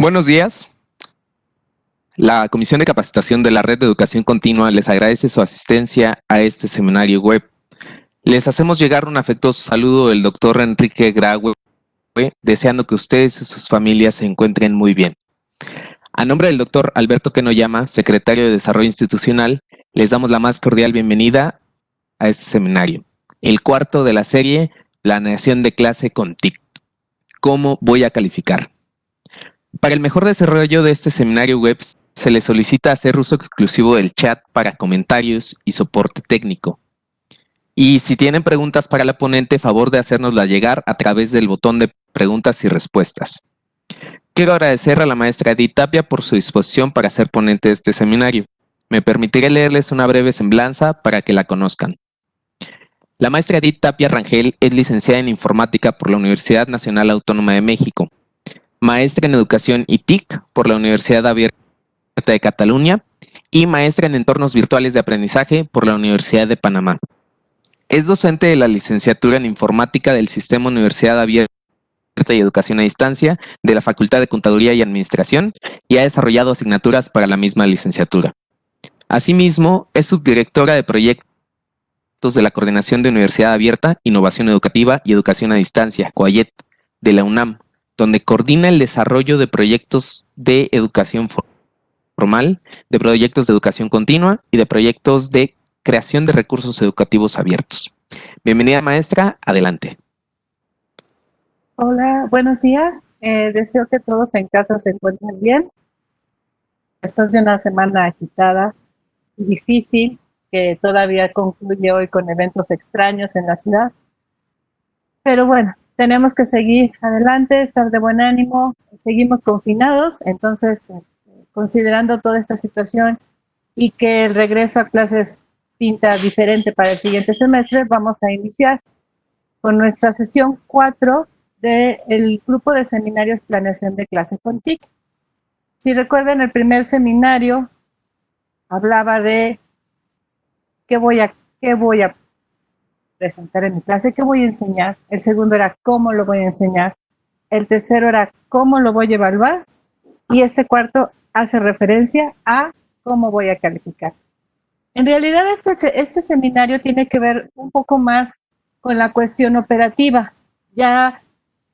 Buenos días. La Comisión de Capacitación de la Red de Educación Continua les agradece su asistencia a este seminario web. Les hacemos llegar un afectuoso saludo del doctor Enrique Graue, deseando que ustedes y sus familias se encuentren muy bien. A nombre del doctor Alberto Kenoyama, secretario de Desarrollo Institucional, les damos la más cordial bienvenida a este seminario, el cuarto de la serie Planeación de clase con TIC. ¿Cómo voy a calificar? Para el mejor desarrollo de este seminario web, se les solicita hacer uso exclusivo del chat para comentarios y soporte técnico. Y si tienen preguntas para la ponente, favor de hacérnoslas llegar a través del botón de preguntas y respuestas. Quiero agradecer a la maestra Edith Tapia por su disposición para ser ponente de este seminario. Me permitiré leerles una breve semblanza para que la conozcan. La maestra Edith Tapia Rangel es licenciada en Informática por la Universidad Nacional Autónoma de México, maestra en Educación y TIC por la Universidad Abierta de Cataluña y maestra en Entornos Virtuales de Aprendizaje por la Universidad de Panamá. Es docente de la licenciatura en Informática del Sistema Universidad Abierta y Educación a Distancia de la Facultad de Contaduría y Administración y ha desarrollado asignaturas para la misma licenciatura. Asimismo, es subdirectora de proyectos de la Coordinación de Universidad Abierta, Innovación Educativa y Educación a Distancia, COAYET, de la UNAM, donde coordina el desarrollo de proyectos de educación formal, de proyectos de educación continua y de proyectos de creación de recursos educativos abiertos. Bienvenida, maestra, adelante. Hola, buenos días. Deseo que todos en casa se encuentren bien. Después de una semana agitada y difícil, que todavía concluye hoy con eventos extraños en la ciudad. Pero bueno, tenemos que seguir adelante, estar de buen ánimo. Seguimos confinados, entonces, considerando toda esta situación y que el regreso a clases pinta diferente para el siguiente semestre, vamos a iniciar con nuestra sesión 4 del grupo de seminarios Planeación de clase con TIC. Si recuerdan, el primer seminario hablaba de qué voy a presentar en mi clase, qué voy a enseñar. El segundo era cómo lo voy a enseñar. El tercero era cómo lo voy a evaluar. Y este cuarto hace referencia a cómo voy a calificar. En realidad, este seminario tiene que ver un poco más con la cuestión operativa. Ya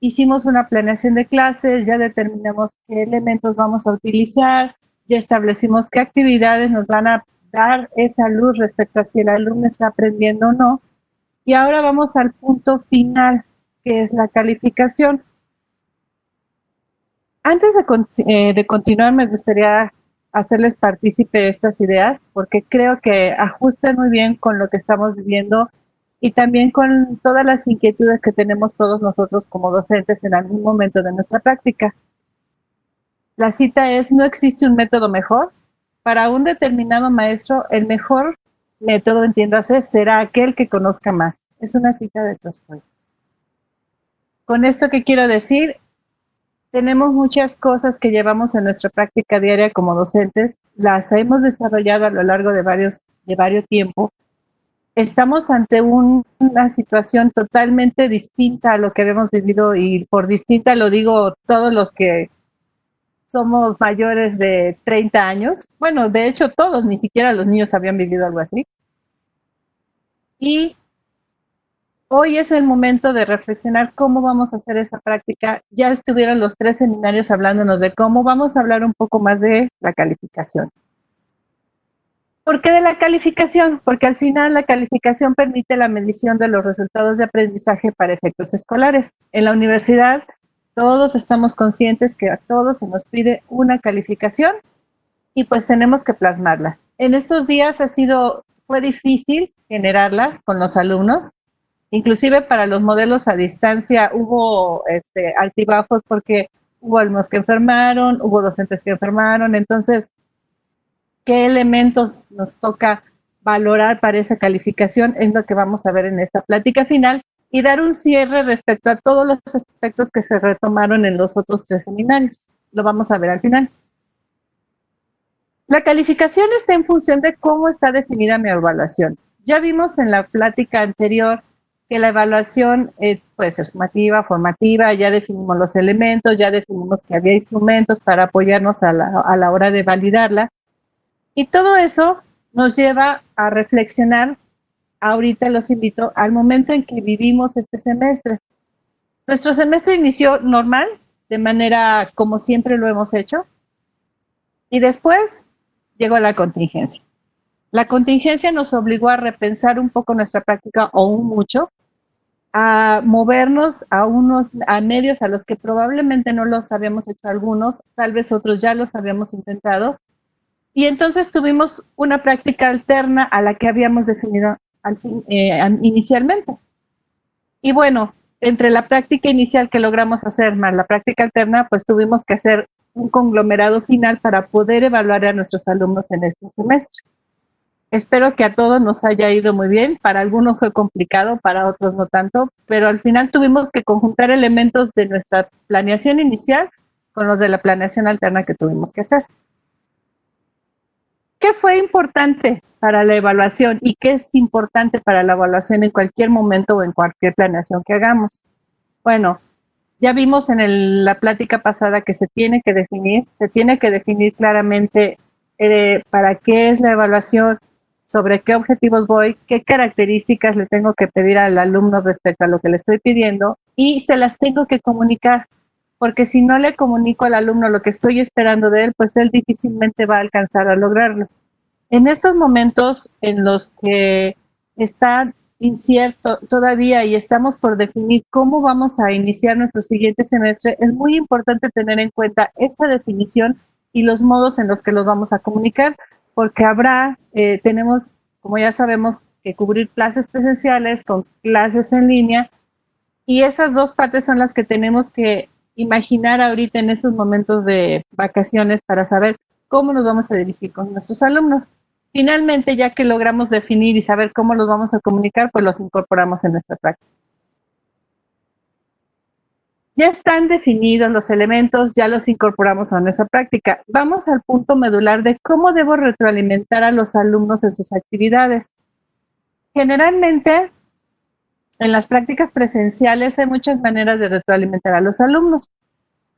hicimos una planeación de clases, ya determinamos qué elementos vamos a utilizar, ya establecimos qué actividades nos van a dar esa luz respecto a si el alumno está aprendiendo o no. Y ahora vamos al punto final, que es la calificación. Antes de continuar, me gustaría hacerles partícipe de estas ideas, porque creo que ajustan muy bien con lo que estamos viviendo y también con todas las inquietudes que tenemos todos nosotros como docentes en algún momento de nuestra práctica. La cita es: no existe un método mejor. Para un determinado maestro, el mejor método, entiéndase, será aquel que conozca más. Es una cita de Tolstói. Con esto, ¿qué quiero decir? Tenemos muchas cosas que llevamos en nuestra práctica diaria como docentes, las hemos desarrollado a lo largo de varios tiempo. Estamos ante una situación totalmente distinta a lo que habíamos vivido, y por distinta lo digo todos los que somos mayores de 30 años. Bueno, de hecho todos, ni siquiera los niños habían vivido algo así. Y hoy es el momento de reflexionar cómo vamos a hacer esa práctica. Ya estuvieron los 3 seminarios hablándonos de cómo. Vamos a hablar un poco más de la calificación. ¿Por qué de la calificación? Porque al final la calificación permite la medición de los resultados de aprendizaje para efectos escolares. En la universidad todos estamos conscientes que a todos se nos pide una calificación y pues tenemos que plasmarla. En estos días fue difícil generarla con los alumnos. Inclusive para los modelos a distancia hubo altibajos, porque hubo alumnos que enfermaron, hubo docentes que enfermaron. Entonces, ¿qué elementos nos toca valorar para esa calificación? Es lo que vamos a ver en esta plática final y dar un cierre respecto a todos los aspectos que se retomaron en los otros 3 seminarios. Lo vamos a ver al final. La calificación está en función de cómo está definida mi evaluación. Ya vimos en la plática anterior que la evaluación puede ser sumativa, formativa, ya definimos los elementos, ya definimos que había instrumentos para apoyarnos a la hora de validarla. Y todo eso nos lleva a reflexionar. Ahorita los invito al momento en que vivimos este semestre. Nuestro semestre inició normal, de manera como siempre lo hemos hecho, y después llegó la contingencia. La contingencia nos obligó a repensar un poco nuestra práctica, o un mucho, a movernos a medios a los que probablemente no los habíamos hecho algunos, tal vez otros ya los habíamos intentado, y entonces tuvimos una práctica alterna a la que habíamos definido inicialmente. Y bueno, entre la práctica inicial que logramos hacer más la práctica alterna, pues tuvimos que hacer un conglomerado final para poder evaluar a nuestros alumnos en este semestre. Espero que a todos nos haya ido muy bien. Para algunos fue complicado, para otros no tanto, pero al final tuvimos que conjuntar elementos de nuestra planeación inicial con los de la planeación alterna que tuvimos que hacer. ¿Qué fue importante para la evaluación y qué es importante para la evaluación en cualquier momento o en cualquier planeación que hagamos? Bueno, ya vimos en la plática pasada que se tiene que definir claramente para qué es la evaluación, sobre qué objetivos voy, qué características le tengo que pedir al alumno respecto a lo que le estoy pidiendo, y se las tengo que comunicar, porque si no le comunico al alumno lo que estoy esperando de él, pues él difícilmente va a alcanzar a lograrlo. En estos momentos en los que está incierto todavía y estamos por definir cómo vamos a iniciar nuestro siguiente semestre, es muy importante tener en cuenta esta definición y los modos en los que los vamos a comunicar, porque tenemos, como ya sabemos, que cubrir clases presenciales con clases en línea, y esas dos partes son las que tenemos que imaginar ahorita en esos momentos de vacaciones para saber cómo nos vamos a dirigir con nuestros alumnos. Finalmente, ya que logramos definir y saber cómo los vamos a comunicar, pues los incorporamos en nuestra práctica. Ya están definidos los elementos, ya los incorporamos a nuestra práctica. Vamos al punto medular de cómo debo retroalimentar a los alumnos en sus actividades. Generalmente, en las prácticas presenciales hay muchas maneras de retroalimentar a los alumnos.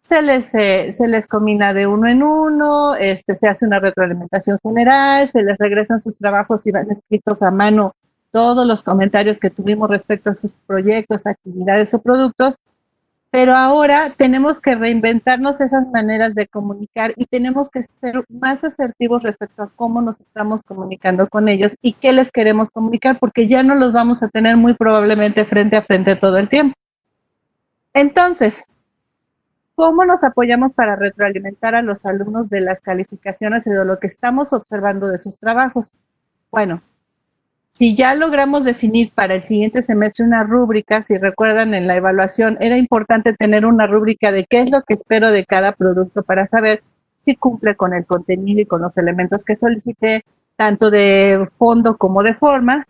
Se les combina de uno en uno, se hace una retroalimentación general, se les regresan sus trabajos y van escritos a mano todos los comentarios que tuvimos respecto a sus proyectos, actividades o productos. Pero ahora tenemos que reinventarnos esas maneras de comunicar y tenemos que ser más asertivos respecto a cómo nos estamos comunicando con ellos y qué les queremos comunicar, porque ya no los vamos a tener muy probablemente frente a frente todo el tiempo. Entonces, ¿cómo nos apoyamos para retroalimentar a los alumnos de las calificaciones y de lo que estamos observando de sus trabajos? Bueno, si ya logramos definir para el siguiente semestre una rúbrica, si recuerdan en la evaluación, era importante tener una rúbrica de qué es lo que espero de cada producto para saber si cumple con el contenido y con los elementos que solicité, tanto de fondo como de forma,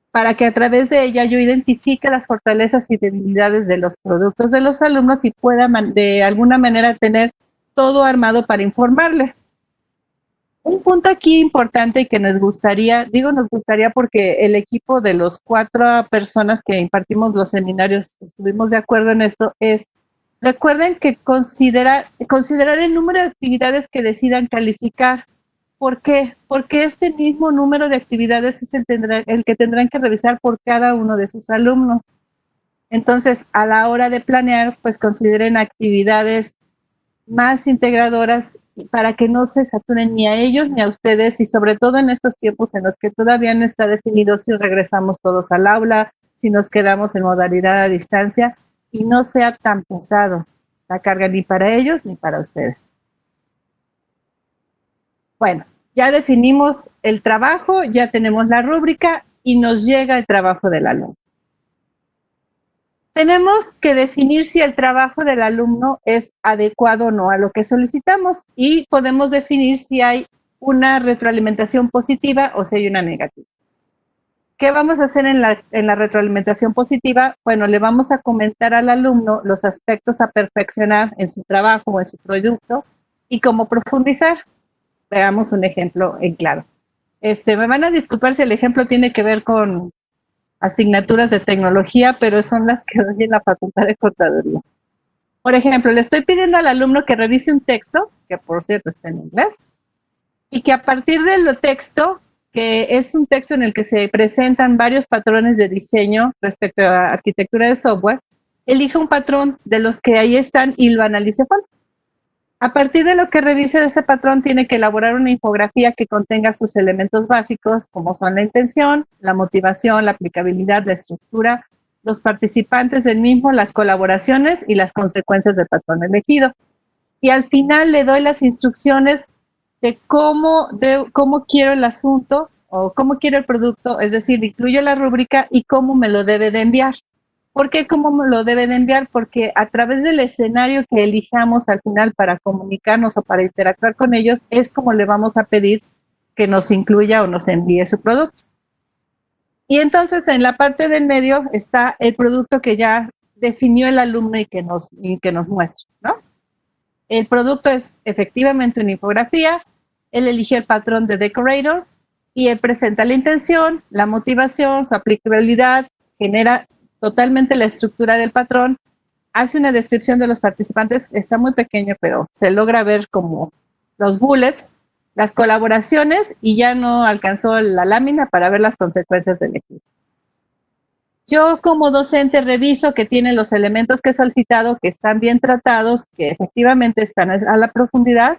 para que a través de ella yo identifique las fortalezas y debilidades de los productos de los alumnos y pueda de alguna manera tener todo armado para informarle. Un punto aquí importante que nos gustaría porque el equipo de los 4 personas que impartimos los seminarios estuvimos de acuerdo en esto, recuerden que considerar el número de actividades que decidan calificar. ¿Por qué? Porque este mismo número de actividades es el que tendrán que revisar por cada uno de sus alumnos. Entonces, a la hora de planear, pues consideren actividades más integradoras para que no se saturen ni a ellos ni a ustedes, y sobre todo en estos tiempos en los que todavía no está definido si regresamos todos al aula, si nos quedamos en modalidad a distancia, y no sea tan pesado la carga ni para ellos ni para ustedes. Bueno, ya definimos el trabajo, ya tenemos la rúbrica y nos llega el trabajo del alumno. Tenemos que definir si el trabajo del alumno es adecuado o no a lo que solicitamos, y podemos definir si hay una retroalimentación positiva o si hay una negativa. ¿Qué vamos a hacer en la retroalimentación positiva? Bueno, le vamos a comentar al alumno los aspectos a perfeccionar en su trabajo o en su producto y cómo profundizar. Veamos un ejemplo en claro. Me van a disculpar si el ejemplo tiene que ver con asignaturas de tecnología, pero son las que doy en la Facultad de Contaduría. Por ejemplo, le estoy pidiendo al alumno que revise un texto, que por cierto está en inglés, y que a partir del texto, que es un texto en el que se presentan varios patrones de diseño respecto a arquitectura de software, elija un patrón de los que ahí están y lo analice a fondo. A partir de lo que revise de ese patrón, tiene que elaborar una infografía que contenga sus elementos básicos, como son la intención, la motivación, la aplicabilidad, la estructura, los participantes del mismo, las colaboraciones y las consecuencias del patrón elegido. Y al final le doy las instrucciones de cómo quiero el asunto o cómo quiero el producto, es decir, incluyo la rúbrica y cómo me lo debe de enviar. ¿Por qué cómo me lo deben enviar? Porque a través del escenario que elijamos al final para comunicarnos o para interactuar con ellos, es como le vamos a pedir que nos incluya o nos envíe su producto. Y entonces en la parte del medio está el producto que ya definió el alumno y que nos muestra, ¿no? El producto es efectivamente una infografía, él eligió el patrón de Decorator y él presenta la intención, la motivación, su aplicabilidad, genera totalmente la estructura del patrón, hace una descripción de los participantes, está muy pequeño, pero se logra ver como los bullets, las colaboraciones y ya no alcanzó la lámina para ver las consecuencias del equipo. Yo como docente reviso que tiene los elementos que he solicitado, que están bien tratados, que efectivamente están a la profundidad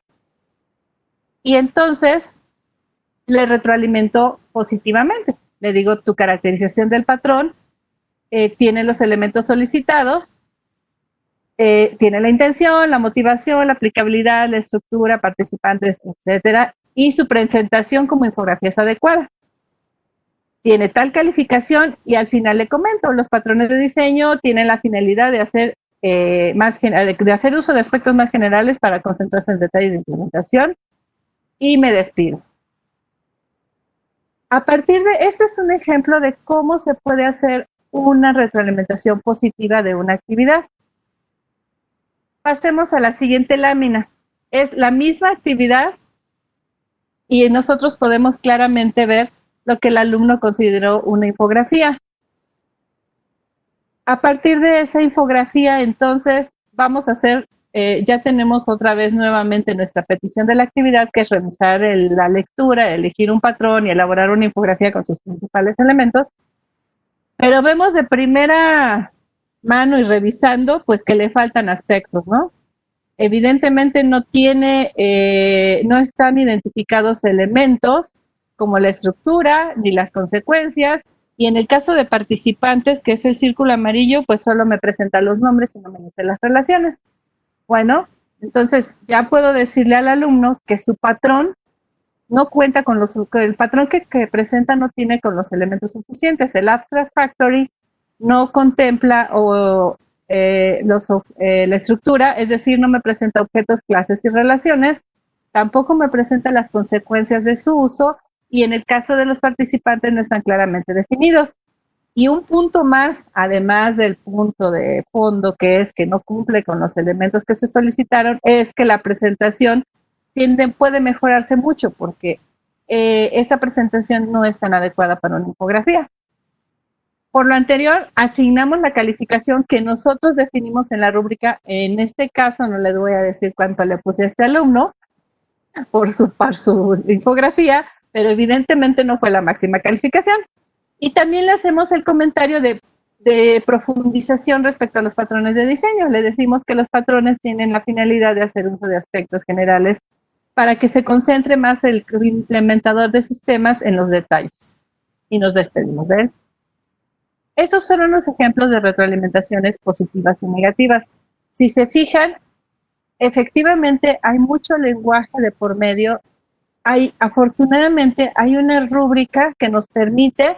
y entonces le retroalimento positivamente. Le digo, tu caracterización del patrón tiene los elementos solicitados, tiene la intención, la motivación, la aplicabilidad, la estructura, participantes, etcétera, y su presentación como infografía es adecuada. Tiene tal calificación y al final le comento, los patrones de diseño tienen la finalidad de hacer, de hacer uso de aspectos más generales para concentrarse en detalles de implementación y me despido. A partir de, este es un ejemplo de cómo se puede hacer una retroalimentación positiva de una actividad. Pasemos a la siguiente lámina. Es la misma actividad y nosotros podemos claramente ver lo que el alumno consideró una infografía. A partir de esa infografía, entonces, vamos a hacer, ya tenemos otra vez nuevamente nuestra petición de la actividad, que es revisar la lectura, elegir un patrón y elaborar una infografía con sus principales elementos. Pero vemos de primera mano y revisando, pues que le faltan aspectos, ¿no? Evidentemente no están identificados elementos como la estructura ni las consecuencias, y en el caso de participantes, que es el círculo amarillo, pues solo me presenta los nombres y no me dice las relaciones. Bueno, entonces ya puedo decirle al alumno que su patrón no cuenta con el patrón que presenta no tiene con los elementos suficientes. El Abstract Factory no contempla la estructura, es decir, no me presenta objetos, clases y relaciones, tampoco me presenta las consecuencias de su uso y en el caso de los participantes no están claramente definidos. Y un punto más, además del punto de fondo, que es que no cumple con los elementos que se solicitaron, es que la presentación puede mejorarse mucho porque esta presentación no es tan adecuada para una infografía. Por lo anterior, asignamos la calificación que nosotros definimos en la rúbrica. En este caso, no le voy a decir cuánto le puse a este alumno por su infografía, pero evidentemente no fue la máxima calificación. Y también le hacemos el comentario de profundización respecto a los patrones de diseño. Le decimos que los patrones tienen la finalidad de hacer uso de aspectos generales para que se concentre más el implementador de sistemas en los detalles. Y nos despedimos de él. Esos fueron los ejemplos de retroalimentaciones positivas y negativas. Si se fijan, efectivamente hay mucho lenguaje de por medio. Afortunadamente hay una rúbrica que nos permite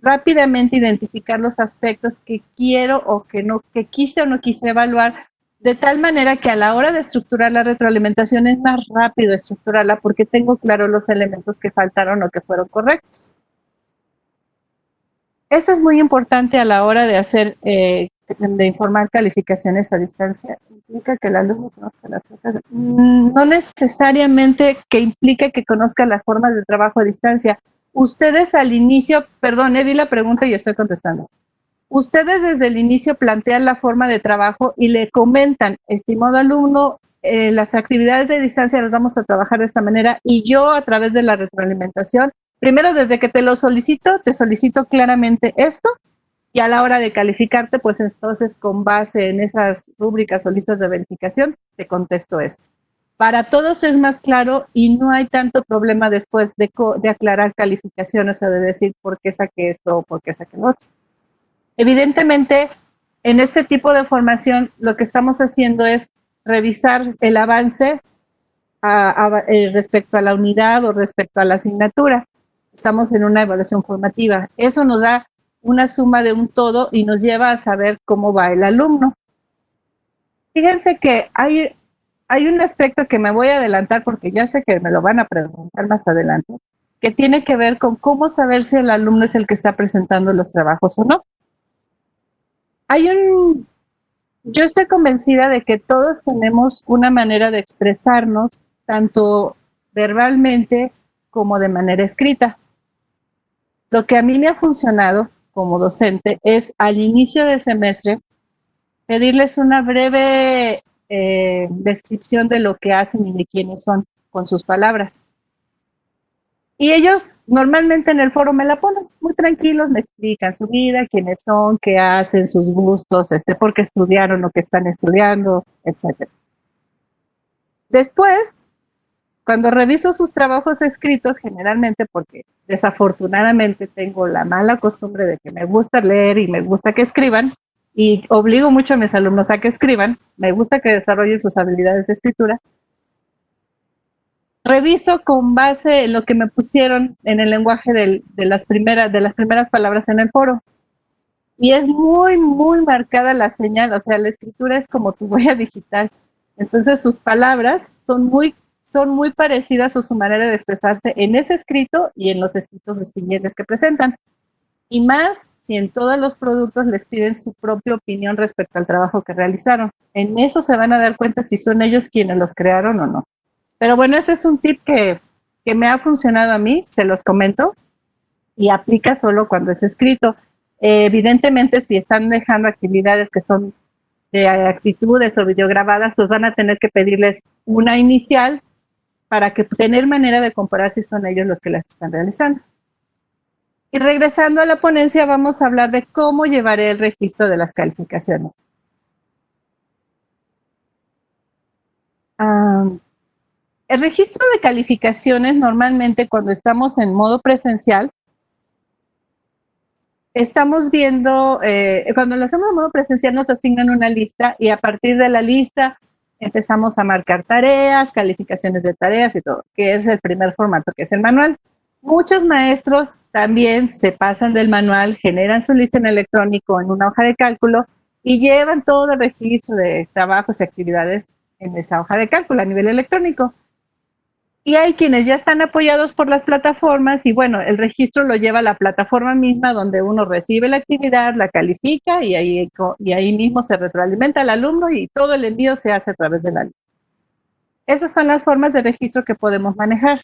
rápidamente identificar los aspectos que quiero o que quise o no quise evaluar, de tal manera que a la hora de estructurar la retroalimentación es más rápido estructurarla porque tengo claro los elementos que faltaron o que fueron correctos. Eso es muy importante a la hora de hacer, de informar calificaciones a distancia. ¿Implica que el alumno conozca las formas? No necesariamente que implique que conozca las formas de trabajo a distancia. Ustedes al inicio, perdón, vi la pregunta y estoy contestando. Ustedes desde el inicio plantean la forma de trabajo y le comentan, estimado alumno, las actividades de distancia las vamos a trabajar de esta manera y yo a través de la retroalimentación, primero desde que te solicito claramente esto y a la hora de calificarte, pues entonces con base en esas rúbricas o listas de verificación, te contesto esto. Para todos es más claro y no hay tanto problema después de aclarar calificaciones, o sea, de decir por qué saqué esto o por qué saqué lo otro. Evidentemente, en este tipo de formación, lo que estamos haciendo es revisar el avance respecto a la unidad o respecto a la asignatura. Estamos en una evaluación formativa. Eso nos da una suma de un todo y nos lleva a saber cómo va el alumno. Fíjense que hay un aspecto que me voy a adelantar porque ya sé que me lo van a preguntar más adelante, que tiene que ver con cómo saber si el alumno es el que está presentando los trabajos o no. Yo estoy convencida de que todos tenemos una manera de expresarnos, tanto verbalmente como de manera escrita. Lo que a mí me ha funcionado como docente es al inicio del semestre pedirles una breve descripción de lo que hacen y de quiénes son con sus palabras. Y ellos normalmente en el foro me la ponen muy tranquilos, me explican su vida, quiénes son, qué hacen, sus gustos, por qué estudiaron o qué están estudiando, etc. Después, cuando reviso sus trabajos escritos, generalmente porque desafortunadamente tengo la mala costumbre de que me gusta leer y me gusta que escriban, y obligo mucho a mis alumnos a que escriban, me gusta que desarrollen sus habilidades de escritura, reviso con base en lo que me pusieron en el lenguaje de las primeras palabras en el foro. Y es muy, muy marcada la señal, o sea, la escritura es como tu huella digital. Entonces sus palabras son muy parecidas a su manera de expresarse en ese escrito y en los escritos siguientes que presentan. Y más si en todos los productos les piden su propia opinión respecto al trabajo que realizaron. En eso se van a dar cuenta si son ellos quienes los crearon o no. Pero bueno, ese es un tip que me ha funcionado a mí, se los comento, y aplica solo cuando es escrito. Evidentemente, si están dejando actividades que son de actitudes o videograbadas, pues van a tener que pedirles una inicial para que tener manera de comparar si son ellos los que las están realizando. Y regresando a la ponencia, vamos a hablar de cómo llevaré el registro de las calificaciones. El registro de calificaciones normalmente cuando estamos en modo presencial, estamos viendo, cuando lo hacemos en modo presencial nos asignan una lista y a partir de la lista empezamos a marcar tareas, calificaciones de tareas y todo, que es el primer formato, que es el manual. Muchos maestros también se pasan del manual, generan su lista en electrónico en una hoja de cálculo y llevan todo el registro de trabajos y actividades en esa hoja de cálculo a nivel electrónico. Y hay quienes ya están apoyados por las plataformas y bueno, el registro lo lleva a la plataforma misma donde uno recibe la actividad, la califica y ahí mismo se retroalimenta al alumno y todo el envío se hace a través de la lista. Esas son las formas de registro que podemos manejar.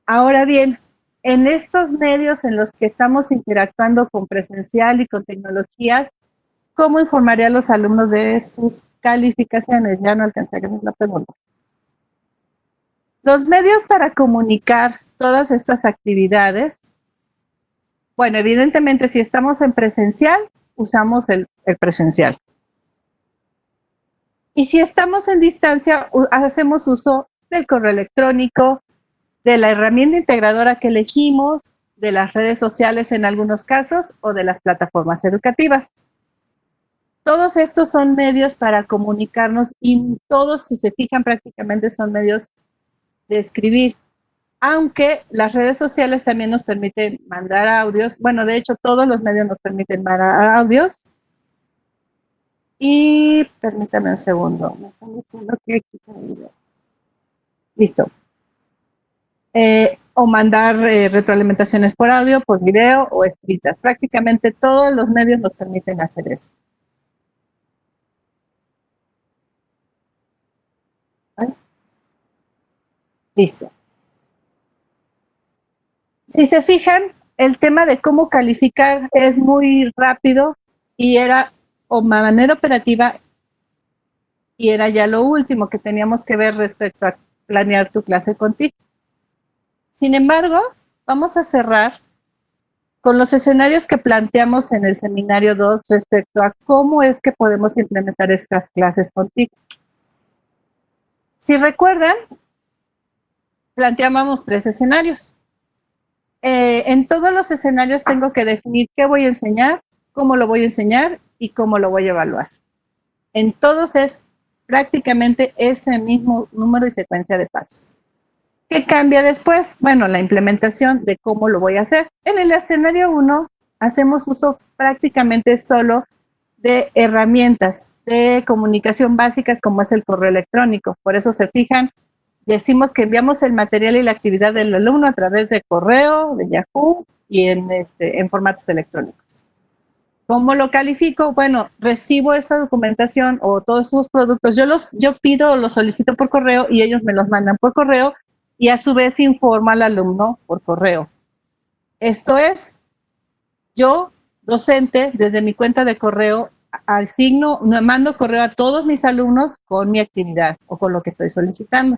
Ahora bien, en estos medios en los que estamos interactuando con presencial y con tecnologías, ¿cómo informaría a los alumnos de sus calificaciones? Ya no alcancé a hacer la pregunta. Los medios para comunicar todas estas actividades, bueno, evidentemente si estamos en presencial, usamos el presencial. Y si estamos en distancia, hacemos uso del correo electrónico, de la herramienta integradora que elegimos, de las redes sociales en algunos casos o de las plataformas educativas. Todos estos son medios para comunicarnos y todos, si se fijan, prácticamente son medios de escribir. Aunque las redes sociales también nos permiten mandar audios. Bueno, de hecho, todos los medios nos permiten mandar audios. Y permítame un segundo. Me están diciendo que quita el video. Listo. O mandar retroalimentaciones por audio, por video o escritas. Prácticamente todos los medios nos permiten hacer eso. ¿Vale? Listo. Si se fijan, el tema de cómo calificar es muy rápido y era o manera operativa y era ya lo último que teníamos que ver respecto a planear tu clase contigo. Sin embargo, vamos a cerrar con los escenarios que planteamos en el seminario 2 respecto a cómo es que podemos implementar estas clases contigo. Si recuerdan, planteábamos 3 escenarios. En todos los escenarios tengo que definir qué voy a enseñar, cómo lo voy a enseñar y cómo lo voy a evaluar. En todos es prácticamente ese mismo número y secuencia de pasos. ¿Qué cambia después? Bueno, la implementación de cómo lo voy a hacer. En el escenario 1 hacemos uso prácticamente solo de herramientas de comunicación básicas como es el correo electrónico. Por eso se fijan, decimos que enviamos el material y la actividad del alumno a través de correo, de Yahoo y en formatos electrónicos. ¿Cómo lo califico? Bueno, recibo esa documentación o todos esos productos. Yo pido, los solicito por correo y ellos me los mandan por correo y a su vez informo al alumno por correo. Esto es, yo, docente, desde mi cuenta de correo, mando correo a todos mis alumnos con mi actividad o con lo que estoy solicitando.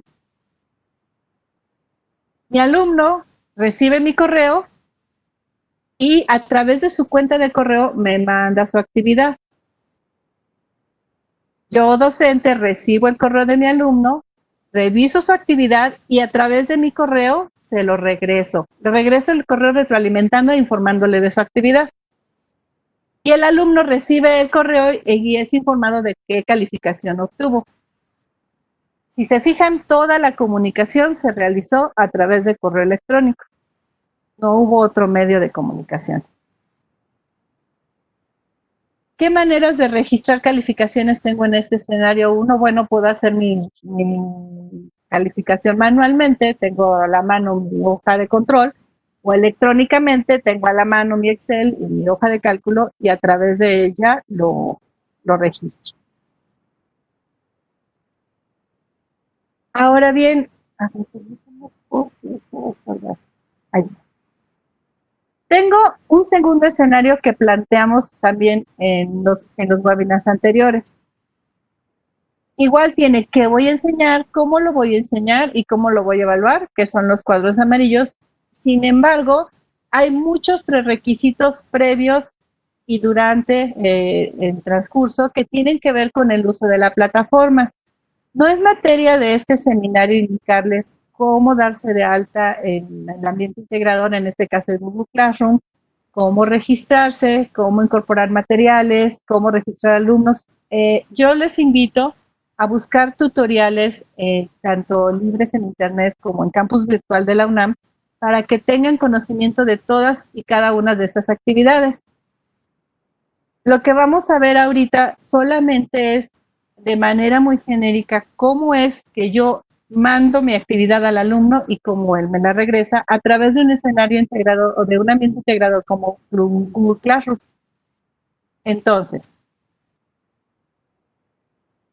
Mi alumno recibe mi correo y a través de su cuenta de correo me manda su actividad. Yo, docente, recibo el correo de mi alumno, reviso su actividad y a través de mi correo se lo regreso. Le regreso el correo retroalimentando e informándole de su actividad. Y el alumno recibe el correo y es informado de qué calificación obtuvo. Si se fijan, toda la comunicación se realizó a través de correo electrónico. No hubo otro medio de comunicación. ¿Qué maneras de registrar calificaciones tengo en este escenario 1? Bueno, puedo hacer mi calificación manualmente, tengo a la mano mi hoja de control, o electrónicamente tengo a la mano mi Excel y mi hoja de cálculo y a través de ella lo registro. Ahora bien, ahí está. Tengo un segundo escenario que planteamos también en los webinars anteriores. Igual tiene qué voy a enseñar, cómo lo voy a enseñar y cómo lo voy a evaluar, que son los cuadros amarillos. Sin embargo, hay muchos prerequisitos previos y durante el transcurso que tienen que ver con el uso de la plataforma. No es materia de este seminario indicarles cómo darse de alta en el ambiente integrador, en este caso el Google Classroom, cómo registrarse, cómo incorporar materiales, cómo registrar alumnos. Yo les invito a buscar tutoriales tanto libres en internet como en campus virtual de la UNAM para que tengan conocimiento de todas y cada una de estas actividades. Lo que vamos a ver ahorita solamente es de manera muy genérica cómo es que yo mando mi actividad al alumno y cómo él me la regresa a través de un escenario integrado o de un ambiente integrado como Google Classroom. Entonces,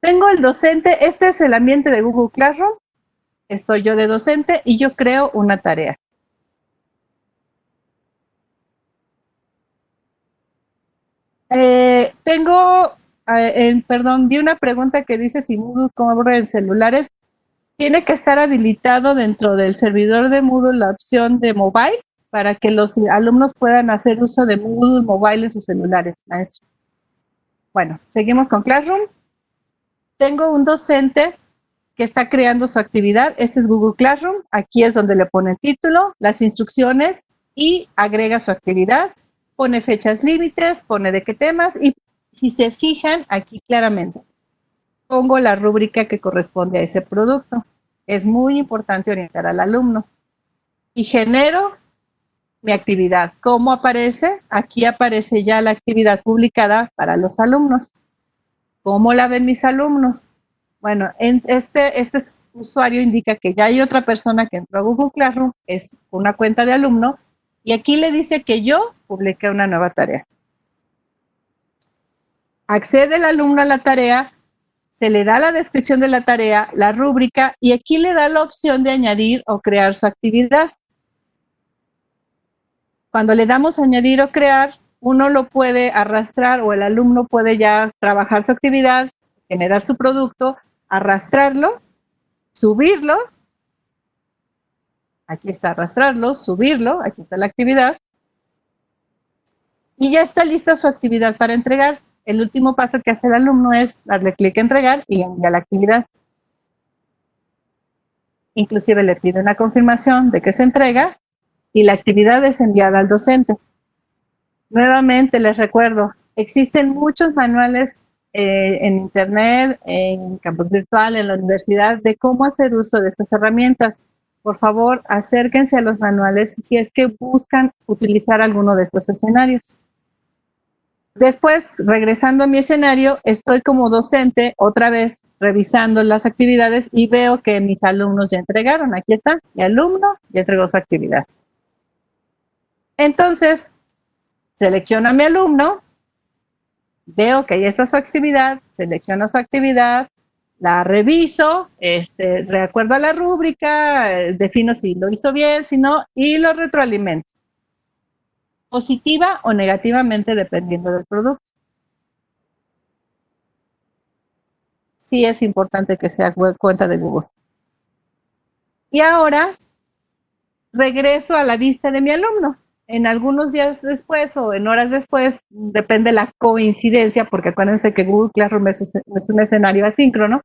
tengo el docente, este es el ambiente de Google Classroom, estoy yo de docente y yo creo una tarea. Vi una pregunta que dice si Moodle cobra en celulares. Tiene que estar habilitado dentro del servidor de Moodle la opción de mobile para que los alumnos puedan hacer uso de Moodle Mobile en sus celulares, maestro. Bueno, seguimos con Classroom. Tengo un docente que está creando su actividad. Este es Google Classroom. Aquí es donde le pone el título, las instrucciones y agrega su actividad. Pone fechas límites, pone de qué temas y si se fijan aquí claramente, pongo la rúbrica que corresponde a ese producto. Es muy importante orientar al alumno. Y genero mi actividad. ¿Cómo aparece? Aquí aparece ya la actividad publicada para los alumnos. ¿Cómo la ven mis alumnos? Bueno, este usuario indica que ya hay otra persona que entró a Google Classroom, es una cuenta de alumno, y aquí le dice que yo publiqué una nueva tarea. Accede el alumno a la tarea, se le da la descripción de la tarea, la rúbrica, y aquí le da la opción de añadir o crear su actividad. cuando le damos añadir o crear, uno lo puede arrastrar o el alumno puede ya trabajar su actividad, generar su producto, arrastrarlo, subirlo. Aquí está arrastrarlo, subirlo, aquí está la actividad. Y ya está lista su actividad para entregar. El último paso que hace el alumno es darle clic a entregar y enviar la actividad. Inclusive le pide una confirmación de que se entrega y la actividad es enviada al docente. Nuevamente les recuerdo, existen muchos manuales en internet, en campus virtual, en la universidad, de cómo hacer uso de estas herramientas. Por favor, acérquense a los manuales si es que buscan utilizar alguno de estos escenarios. Después, regresando a mi escenario, estoy como docente otra vez revisando las actividades y veo que mis alumnos ya entregaron. Aquí está, mi alumno ya entregó su actividad. Entonces, selecciono a mi alumno, veo que ahí está su actividad, selecciono su actividad, la reviso, de acuerdo a la rúbrica, defino si lo hizo bien, si no, y lo retroalimento. Positiva o negativamente dependiendo del producto. Sí es importante que sea cuenta de Google. Y ahora regreso a la vista de mi alumno. En algunos días después o en horas después, depende de la coincidencia, porque acuérdense que Google Classroom es un escenario asíncrono.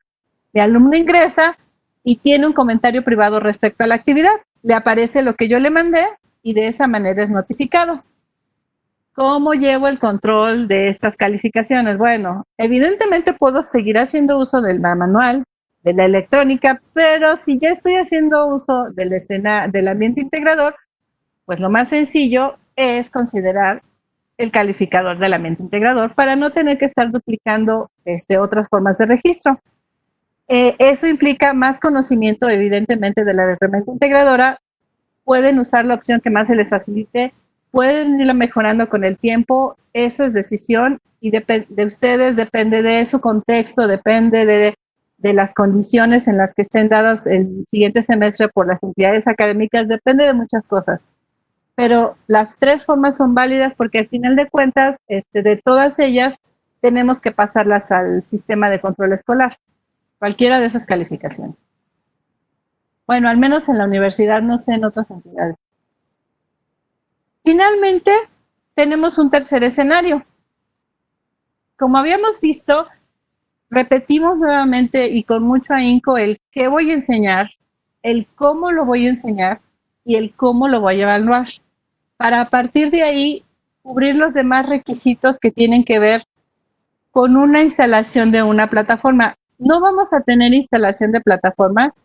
Mi alumno ingresa y tiene un comentario privado respecto a la actividad. Le aparece lo que yo le mandé y de esa manera es notificado. ¿Cómo llevo el control de estas calificaciones? Bueno, evidentemente puedo seguir haciendo uso del manual, de la electrónica, pero si ya estoy haciendo uso del ambiente integrador, pues lo más sencillo es considerar el calificador del ambiente integrador para no tener que estar duplicando otras formas de registro. Eso implica más conocimiento, evidentemente, de la herramienta integradora. Pueden usar la opción que más se les facilite, pueden irla mejorando con el tiempo, eso es decisión y de ustedes, depende de su contexto, depende de las condiciones en las que estén dadas el siguiente semestre por las entidades académicas, depende de muchas cosas. Pero las tres formas son válidas porque al final de cuentas, de todas ellas, tenemos que pasarlas al sistema de control escolar, cualquiera de esas calificaciones. Bueno, al menos en la universidad, no sé en otras entidades. Finalmente, tenemos un tercer escenario. Como habíamos visto, repetimos nuevamente y con mucho ahínco el qué voy a enseñar, el cómo lo voy a enseñar y el cómo lo voy a evaluar. Para a partir de ahí, cubrir los demás requisitos que tienen que ver con una instalación de una plataforma. No vamos a tener instalación de plataforma.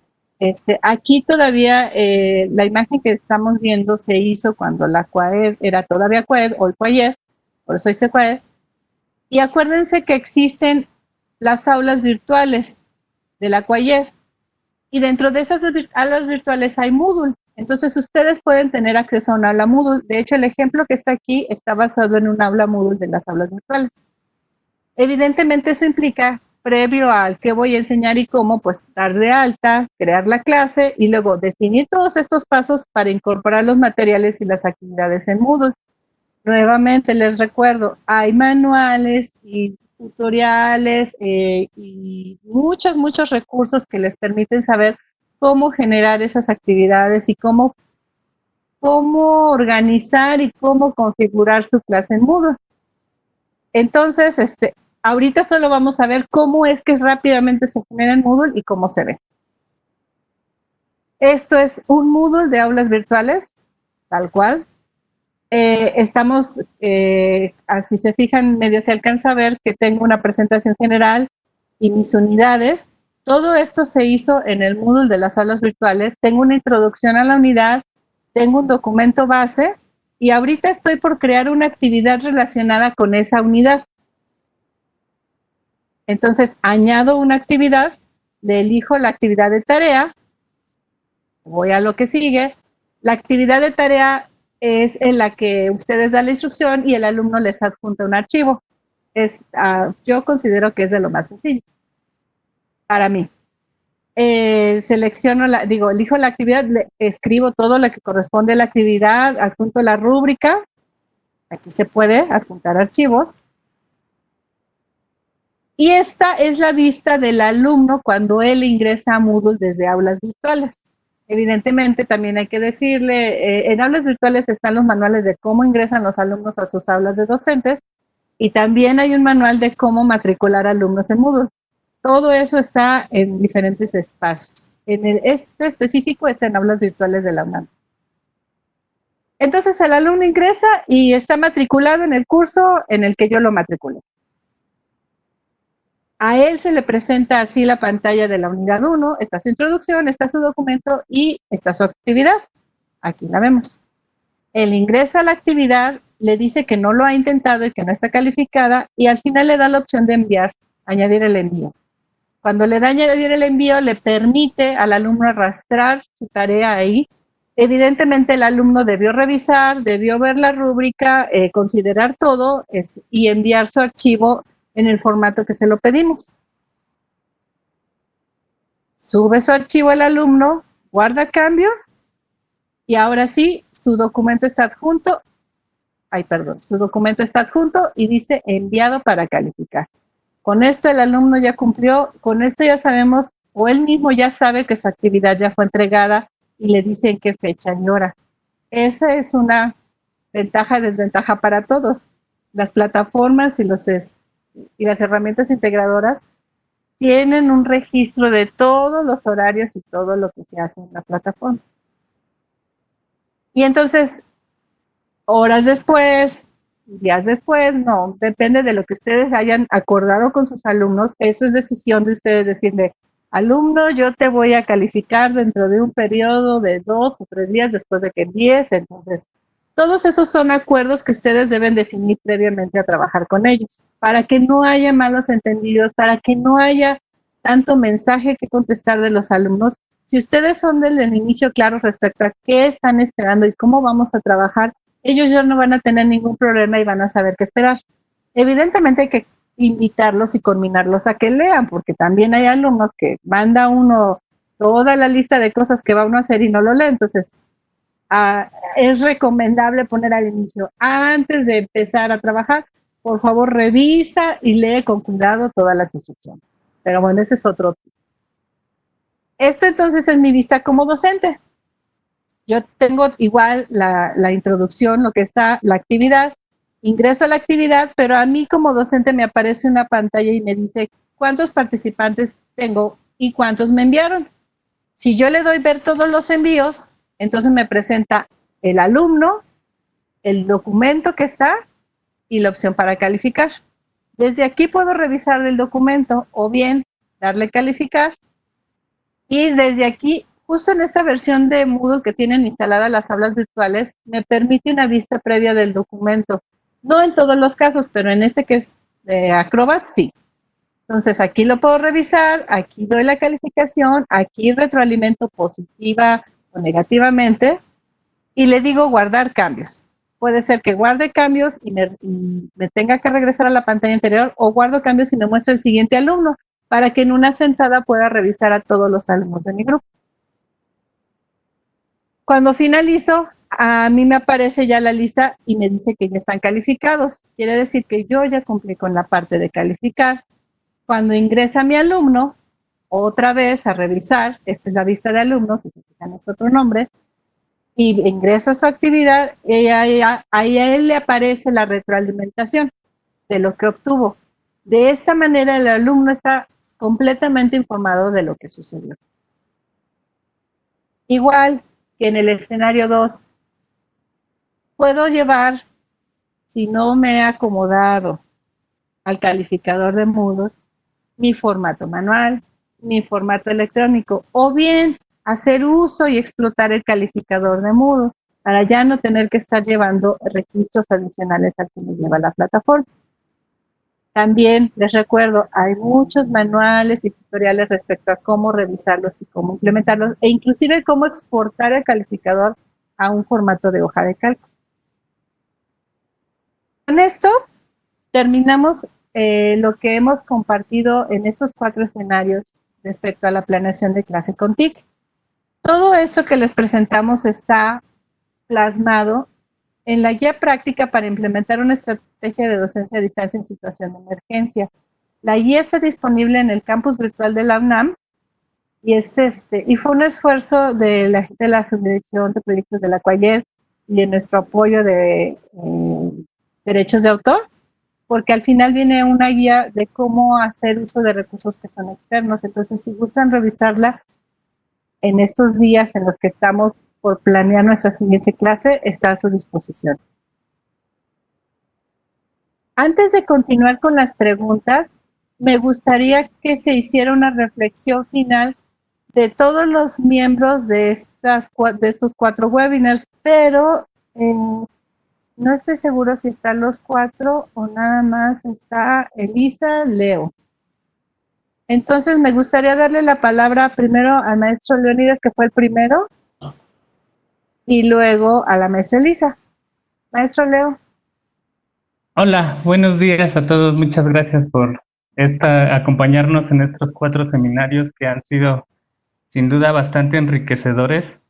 Aquí todavía la imagen que estamos viendo se hizo cuando la CUAED era todavía CUAED, hoy CUAED, por eso dice CUAED. Y acuérdense que existen las aulas virtuales de la CUAED. Y dentro de esas aulas virtuales hay Moodle. Entonces ustedes pueden tener acceso a una aula Moodle. De hecho, el ejemplo que está aquí está basado en un aula Moodle de las aulas virtuales. Evidentemente eso implica, previo al qué voy a enseñar y cómo, pues dar de alta, crear la clase y luego definir todos estos pasos para incorporar los materiales y las actividades en Moodle. Nuevamente les recuerdo, hay manuales y tutoriales y muchos recursos que les permiten saber cómo generar esas actividades y cómo organizar y cómo configurar su clase en Moodle. Entonces, ahorita solo vamos a ver cómo es que rápidamente se genera en Moodle y cómo se ve. Esto es un Moodle de aulas virtuales, tal cual. Estamos, así se fijan, medio se alcanza a ver que tengo una presentación general y mis unidades. Todo esto se hizo en el Moodle de las aulas virtuales. Tengo una introducción a la unidad, tengo un documento base y ahorita estoy por crear una actividad relacionada con esa unidad. Entonces, añado una actividad, le elijo la actividad de tarea, voy a lo que sigue. La actividad de tarea es en la que ustedes dan la instrucción y el alumno les adjunta un archivo. Yo considero que es de lo más sencillo para mí. elijo la actividad, escribo todo lo que corresponde a la actividad, adjunto la rúbrica, aquí se puede adjuntar archivos, y esta es la vista del alumno cuando él ingresa a Moodle desde aulas virtuales. Evidentemente también hay que decirle, en aulas virtuales están los manuales de cómo ingresan los alumnos a sus aulas de docentes, y también hay un manual de cómo matricular alumnos en Moodle. Todo eso está en diferentes espacios. Este específico está en aulas virtuales de la UNAM. Entonces el alumno ingresa y está matriculado en el curso en el que yo lo matriculé. A él se le presenta así la pantalla de la unidad 1, está su introducción, está su documento y está su actividad. Aquí la vemos. Él ingresa a la actividad, le dice que no lo ha intentado y que no está calificada, y al final le da la opción de enviar, añadir el envío. Cuando le da añadir el envío, le permite al alumno arrastrar su tarea ahí. Evidentemente el alumno debió revisar, debió ver la rúbrica, considerar todo y enviar su archivo en el formato que se lo pedimos. Sube su archivo el alumno, guarda cambios y ahora sí, su documento está adjunto. Su documento está adjunto y dice enviado para calificar. Con esto el alumno ya cumplió, con esto ya sabemos, o él mismo ya sabe que su actividad ya fue entregada y le dice en qué fecha y hora. Esa es una ventaja y desventaja para todos. Las plataformas y las herramientas integradoras tienen un registro de todos los horarios y todo lo que se hace en la plataforma. Y entonces, horas después, días después, no, depende de lo que ustedes hayan acordado con sus alumnos. Eso es decisión de ustedes, decirle, alumno, yo te voy a calificar dentro de un periodo de 2 o 3 días después de que envíes. Entonces, todos esos son acuerdos que ustedes deben definir previamente a trabajar con ellos, para que no haya malos entendidos, para que no haya tanto mensaje que contestar de los alumnos. Si ustedes son del inicio claros respecto a qué están esperando y cómo vamos a trabajar, ellos ya no van a tener ningún problema y van a saber qué esperar. Evidentemente hay que invitarlos y combinarlos a que lean, porque también hay alumnos que manda uno toda la lista de cosas que va uno a hacer y no lo lee. Entonces, es recomendable poner al inicio, antes de empezar a trabajar, por favor revisa y lee con cuidado todas las instrucciones. Pero bueno, ese es otro. Esto entonces es mi vista como docente. Yo tengo igual la introducción, lo que está, la actividad, ingreso a la actividad, pero a mí como docente me aparece una pantalla y me dice cuántos participantes tengo y cuántos me enviaron. Si yo le doy ver todos los envíos, entonces me presenta el alumno, el documento que está y la opción para calificar. Desde aquí puedo revisar el documento o bien darle calificar, y desde aquí, justo en esta versión de Moodle que tienen instaladas las aulas virtuales, me permite una vista previa del documento. No en todos los casos, pero en este que es de Acrobat, sí. Entonces aquí lo puedo revisar, aquí doy la calificación, aquí retroalimento positiva o negativamente y le digo guardar cambios. Puede ser que guarde cambios y me tenga que regresar a la pantalla anterior, o guardo cambios y me muestra el siguiente alumno, para que en una sentada pueda revisar a todos los alumnos de mi grupo. Cuando finalizo, a mí me aparece ya la lista y me dice que ya están calificados. Quiere decir que yo ya cumplí con la parte de calificar. Cuando ingresa mi alumno, otra vez a revisar, esta es la vista de alumnos, si se fijan es otro nombre, y ingreso a su actividad, y ahí a él le aparece la retroalimentación de lo que obtuvo. De esta manera el alumno está completamente informado de lo que sucedió. Igual que en el escenario 2, puedo llevar, si no me he acomodado al calificador de Moodle, mi formato manual, mi formato electrónico, o bien hacer uso y explotar el calificador de Moodle para ya no tener que estar llevando registros adicionales al que me lleva la plataforma. También les recuerdo, hay muchos manuales y tutoriales respecto a cómo revisarlos y cómo implementarlos, e inclusive cómo exportar el calificador a un formato de hoja de cálculo. Con esto terminamos lo que hemos compartido en estos 4 escenarios respecto a la planeación de clase con TIC. Todo esto que les presentamos está plasmado en la guía práctica para implementar una estrategia de docencia a distancia en situación de emergencia. La guía está disponible en el campus virtual de la UNAM y fue un esfuerzo de la Subdirección de Proyectos de la CUAYED y de nuestro apoyo de derechos de autor, porque al final viene una guía de cómo hacer uso de recursos que son externos. Entonces, si gustan revisarla en estos días en los que estamos por planear nuestra siguiente clase, está a su disposición. Antes de continuar con las preguntas, me gustaría que se hiciera una reflexión final de todos los miembros de estos 4 webinars, pero no estoy seguro si están los 4 o nada más está Elisa, Leo. Entonces me gustaría darle la palabra primero al maestro Leónidas, que fue el primero, y luego a la maestra Elisa. Maestro Leo. Hola, buenos días a todos. Muchas gracias por acompañarnos en estos 4 seminarios que han sido sin duda bastante enriquecedores.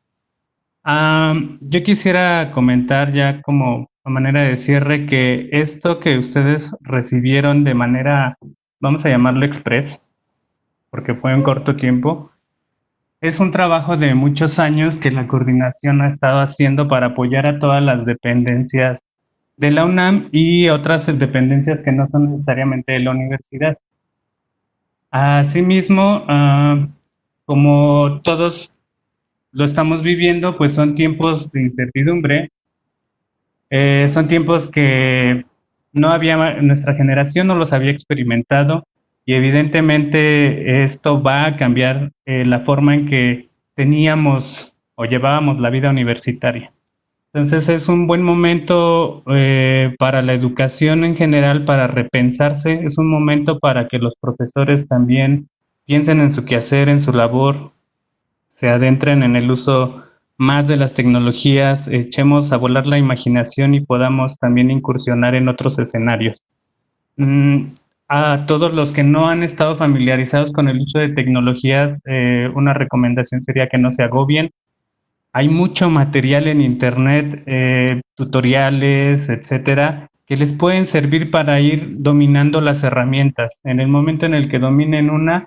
Yo quisiera comentar ya como a manera de cierre que esto que ustedes recibieron de manera, vamos a llamarlo express, porque fue en corto tiempo, es un trabajo de muchos años que la coordinación ha estado haciendo para apoyar a todas las dependencias de la UNAM y otras dependencias que no son necesariamente de la universidad. Asimismo, como todos lo estamos viviendo, pues son tiempos de incertidumbre, son tiempos que nuestra generación no los había experimentado y evidentemente esto va a cambiar la forma en que teníamos o llevábamos la vida universitaria. Entonces es un buen momento para la educación en general, para repensarse, es un momento para que los profesores también piensen en su quehacer, en su labor, se adentren en el uso más de las tecnologías, echemos a volar la imaginación y podamos también incursionar en otros escenarios. A todos los que no han estado familiarizados con el uso de tecnologías, una recomendación sería que no se agobien. Hay mucho material en internet, tutoriales, etcétera, que les pueden servir para ir dominando las herramientas. En el momento en el que dominen una,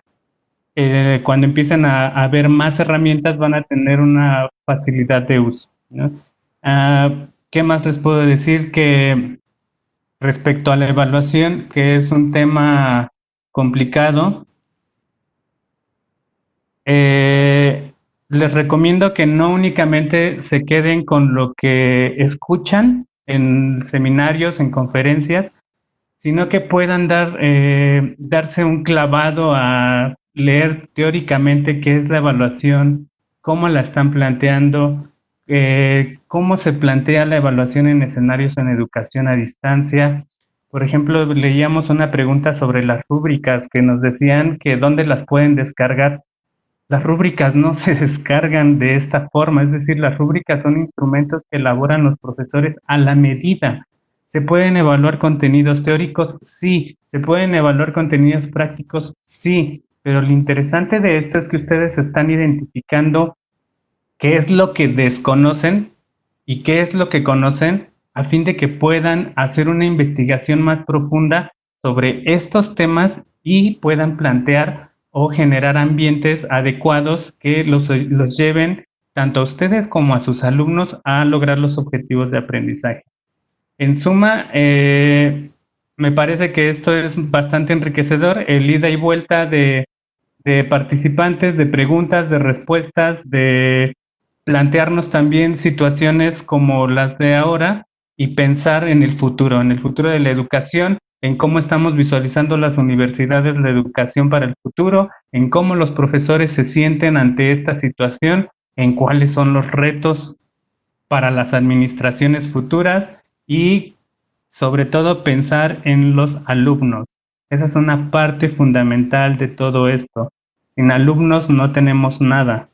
cuando empiecen a ver más herramientas, van a tener una facilidad de uso, ¿no? ¿Qué más les puedo decir? Que respecto a la evaluación, que es un tema complicado, les recomiendo que no únicamente se queden con lo que escuchan en seminarios, en conferencias, sino que puedan darse un clavado a leer teóricamente qué es la evaluación, cómo la están planteando, cómo se plantea la evaluación en escenarios en educación a distancia. Por ejemplo, leíamos una pregunta sobre las rúbricas que nos decían que dónde las pueden descargar. Las rúbricas no se descargan de esta forma, es decir, las rúbricas son instrumentos que elaboran los profesores a la medida. ¿Se pueden evaluar contenidos teóricos? Sí. ¿Se pueden evaluar contenidos prácticos? Sí. Pero lo interesante de esto es que ustedes están identificando qué es lo que desconocen y qué es lo que conocen a fin de que puedan hacer una investigación más profunda sobre estos temas y puedan plantear o generar ambientes adecuados que los lleven tanto a ustedes como a sus alumnos a lograr los objetivos de aprendizaje. En suma, me parece que esto es bastante enriquecedor, el ida y vuelta de participantes, de preguntas, de respuestas, de plantearnos también situaciones como las de ahora y pensar en el futuro de la educación, en cómo estamos visualizando las universidades, la educación para el futuro, en cómo los profesores se sienten ante esta situación, en cuáles son los retos para las administraciones futuras y sobre todo pensar en los alumnos. Esa es una parte fundamental de todo esto. Sin alumnos no tenemos nada.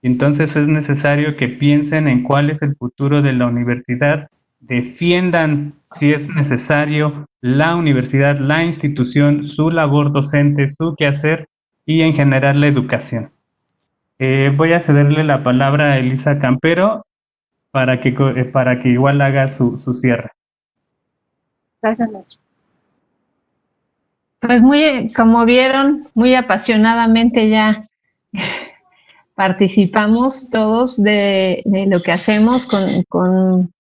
Entonces es necesario que piensen en cuál es el futuro de la universidad, defiendan, si es necesario, la universidad, la institución, su labor docente, su quehacer, y en general la educación. Voy a cederle la palabra a Elisa Campero para que igual haga su cierre. Gracias, maestro. Pues como vieron, muy apasionadamente ya participamos todos de lo que hacemos con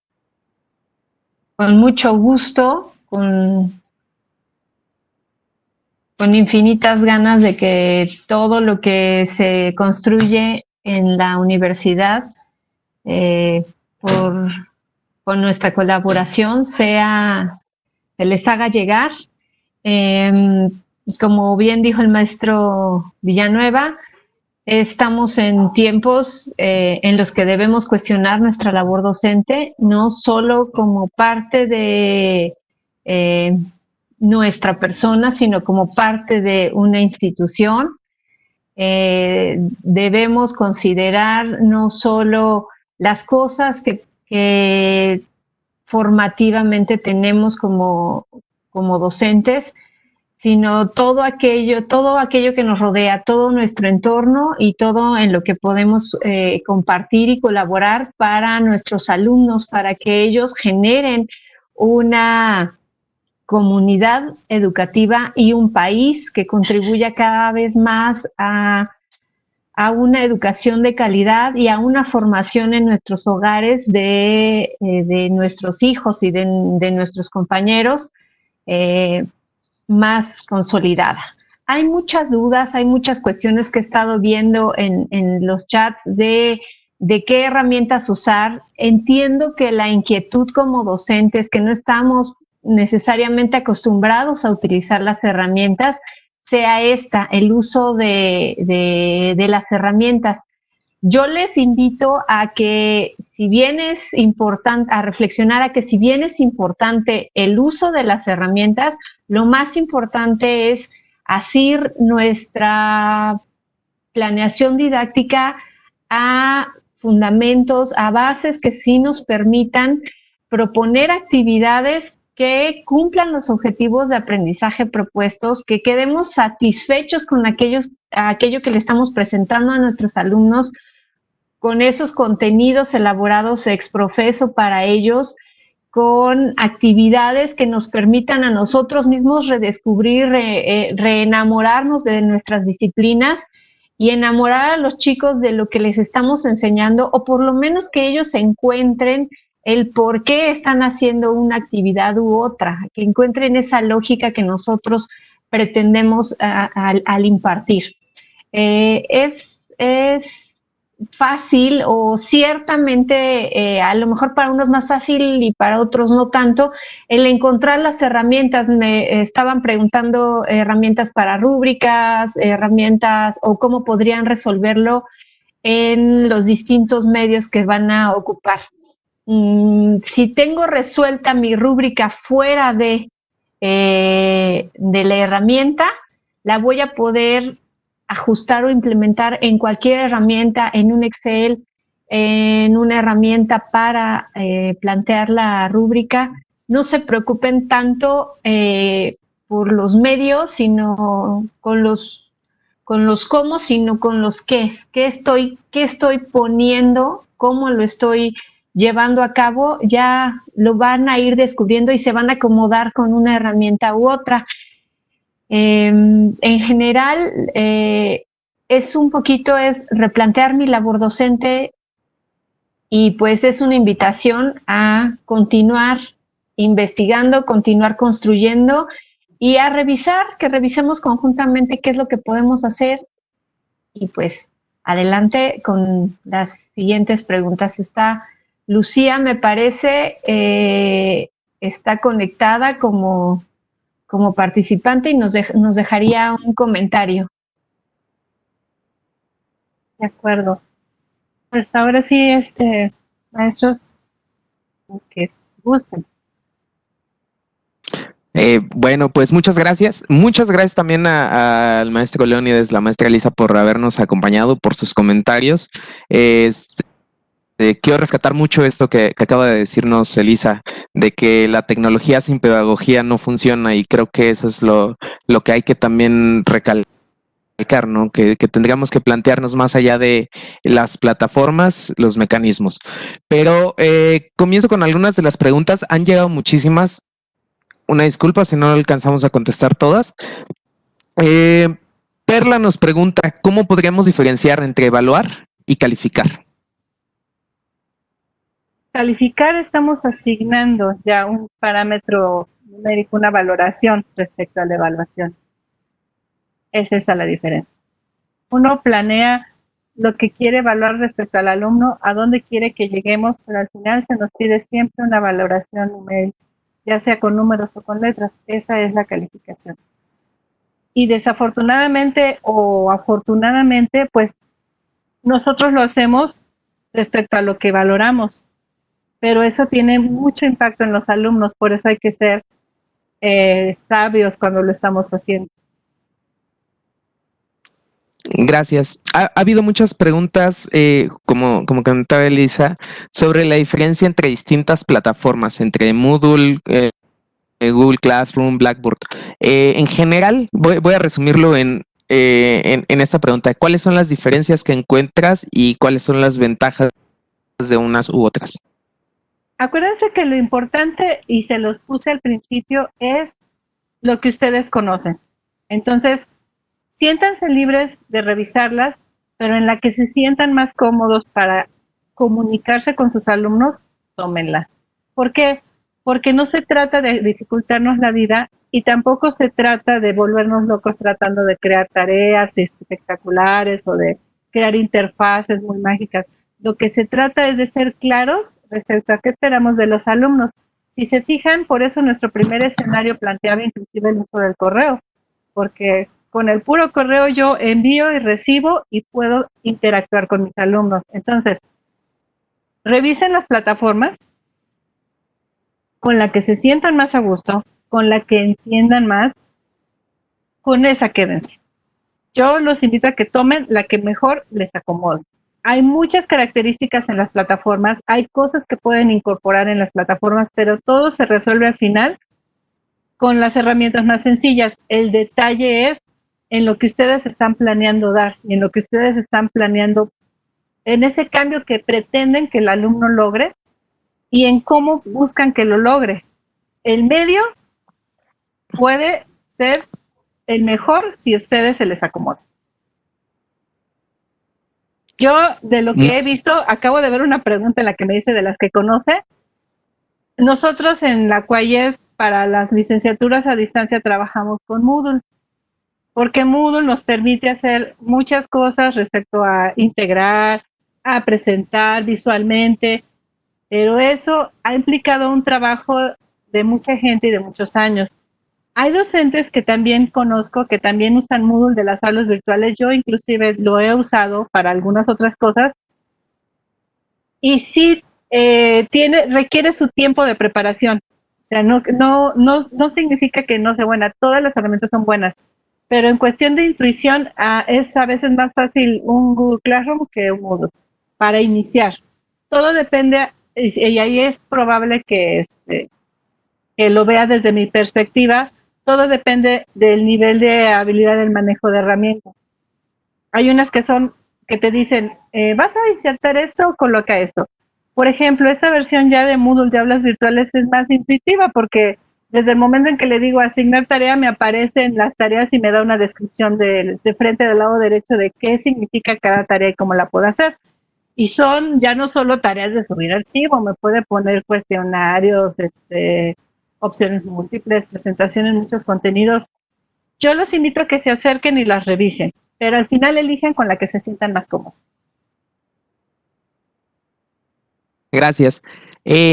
mucho gusto, con infinitas ganas de que todo lo que se construye en la universidad con nuestra colaboración se les haga llegar. Como bien dijo el maestro Villanueva, estamos en tiempos en los que debemos cuestionar nuestra labor docente, no solo como parte de nuestra persona, sino como parte de una institución. Debemos considerar no solo las cosas que formativamente tenemos como docentes, sino todo aquello que nos rodea, todo nuestro entorno y todo en lo que podemos compartir y colaborar para nuestros alumnos, para que ellos generen una comunidad educativa y un país que contribuya cada vez más a una educación de calidad y a una formación en nuestros hogares de nuestros hijos y de nuestros compañeros más consolidada. Hay muchas dudas, hay muchas cuestiones que he estado viendo en los chats de qué herramientas usar. Entiendo que la inquietud como docentes, que no estamos necesariamente acostumbrados a utilizar las herramientas, sea el uso de las herramientas. Yo les invito a que, si bien es importante, a reflexionar a que si bien es importante el uso de las herramientas, lo más importante es asir nuestra planeación didáctica a fundamentos, a bases que sí nos permitan proponer actividades que cumplan los objetivos de aprendizaje propuestos, que quedemos satisfechos con aquello que le estamos presentando a nuestros alumnos, con esos contenidos elaborados ex profeso para ellos, con actividades que nos permitan a nosotros mismos redescubrir, reenamorarnos de nuestras disciplinas y enamorar a los chicos de lo que les estamos enseñando, o por lo menos que ellos encuentren el por qué están haciendo una actividad u otra, que encuentren esa lógica que nosotros pretendemos al impartir. Es fácil, o ciertamente a lo mejor para unos más fácil y para otros no tanto, el encontrar las herramientas. Me estaban preguntando herramientas para rúbricas, herramientas o cómo podrían resolverlo en los distintos medios que van a ocupar. Si tengo resuelta mi rúbrica fuera de la herramienta, la voy a poder ajustar o implementar en cualquier herramienta, en un Excel, en una herramienta para plantear la rúbrica. No se preocupen tanto por los medios, sino con los cómo, sino con los qué. ¿Qué estoy poniendo? ¿Cómo lo estoy llevando a cabo? Ya lo van a ir descubriendo y se van a acomodar con una herramienta u otra. En general, es replantear mi labor docente, y pues es una invitación a continuar investigando, continuar construyendo y a que revisemos conjuntamente qué es lo que podemos hacer. Y pues adelante con las siguientes preguntas. Está Lucía, me parece, está conectada como participante y nos dejaría un comentario. De acuerdo. Pues ahora sí, maestros, que gusten. Bueno, pues muchas gracias. Muchas gracias también al maestro Leónides, la maestra Elisa, por habernos acompañado, por sus comentarios. Quiero rescatar mucho esto que acaba de decirnos Elisa, de que la tecnología sin pedagogía no funciona, y creo que eso es lo que hay que también recalcar ¿no? Que tendríamos que plantearnos más allá de las plataformas, los mecanismos. Pero comienzo con algunas de las preguntas. Han llegado muchísimas. Una disculpa si no alcanzamos a contestar todas. Perla nos pregunta, ¿cómo podríamos diferenciar entre evaluar y calificar? Calificar, estamos asignando ya un parámetro numérico, una valoración respecto a la evaluación. Es esa la diferencia. Uno planea lo que quiere evaluar respecto al alumno, a dónde quiere que lleguemos, pero al final se nos pide siempre una valoración numérica, ya sea con números o con letras. Esa es la calificación. Y desafortunadamente o afortunadamente, pues nosotros lo hacemos respecto a lo que valoramos, pero eso tiene mucho impacto en los alumnos, por eso hay que ser sabios cuando lo estamos haciendo. Gracias. Ha habido muchas preguntas, como comentaba Elisa, sobre la diferencia entre distintas plataformas, entre Moodle, Google Classroom, Blackboard. En general, voy a resumirlo en esta pregunta. ¿Cuáles son las diferencias que encuentras y cuáles son las ventajas de unas u otras? Acuérdense que lo importante, y se los puse al principio, es lo que ustedes conocen. Entonces, siéntanse libres de revisarlas, pero en la que se sientan más cómodos para comunicarse con sus alumnos, tómenla. ¿Por qué? Porque no se trata de dificultarnos la vida y tampoco se trata de volvernos locos tratando de crear tareas espectaculares o de crear interfaces muy mágicas. Lo que se trata es de ser claros respecto a qué esperamos de los alumnos. Si se fijan, por eso nuestro primer escenario planteaba inclusive el uso del correo, porque con el puro correo yo envío y recibo y puedo interactuar con mis alumnos. Entonces, revisen las plataformas con la que se sientan más a gusto, con la que entiendan más, con esa quédense. Yo los invito a que tomen la que mejor les acomode. Hay muchas características en las plataformas, hay cosas que pueden incorporar en las plataformas, pero todo se resuelve al final con las herramientas más sencillas. El detalle es en lo que ustedes están planeando dar y en lo que ustedes están planeando, en ese cambio que pretenden que el alumno logre y en cómo buscan que lo logre. El medio puede ser el mejor si a ustedes se les acomoda. Yo, de lo que he visto, acabo de ver una pregunta en la que me dice de las que conoce. Nosotros en la Cuayet, para las licenciaturas a distancia, trabajamos con Moodle, porque Moodle nos permite hacer muchas cosas respecto a integrar, a presentar visualmente, pero eso ha implicado un trabajo de mucha gente y de muchos años. Hay docentes que también conozco que también usan Moodle de las aulas virtuales. Yo inclusive lo he usado para algunas otras cosas. Y sí requiere su tiempo de preparación. O sea, no significa que no sea buena. Todas las herramientas son buenas. Pero en cuestión de intuición, es a veces más fácil un Google Classroom que un Moodle para iniciar. Todo depende, y ahí es probable que lo vea desde mi perspectiva. Todo depende del nivel de habilidad del manejo de herramientas. Hay unas que te dicen, vas a insertar esto, coloca esto. Por ejemplo, esta versión ya de Moodle de aulas virtuales es más intuitiva porque desde el momento en que le digo asignar tarea, me aparecen las tareas y me da una descripción de frente del lado derecho de qué significa cada tarea y cómo la puedo hacer. Y son ya no solo tareas de subir archivo, me puede poner cuestionarios, opciones múltiples, presentaciones, muchos contenidos. Yo los invito a que se acerquen y las revisen, pero al final eligen con la que se sientan más cómodos. Gracias.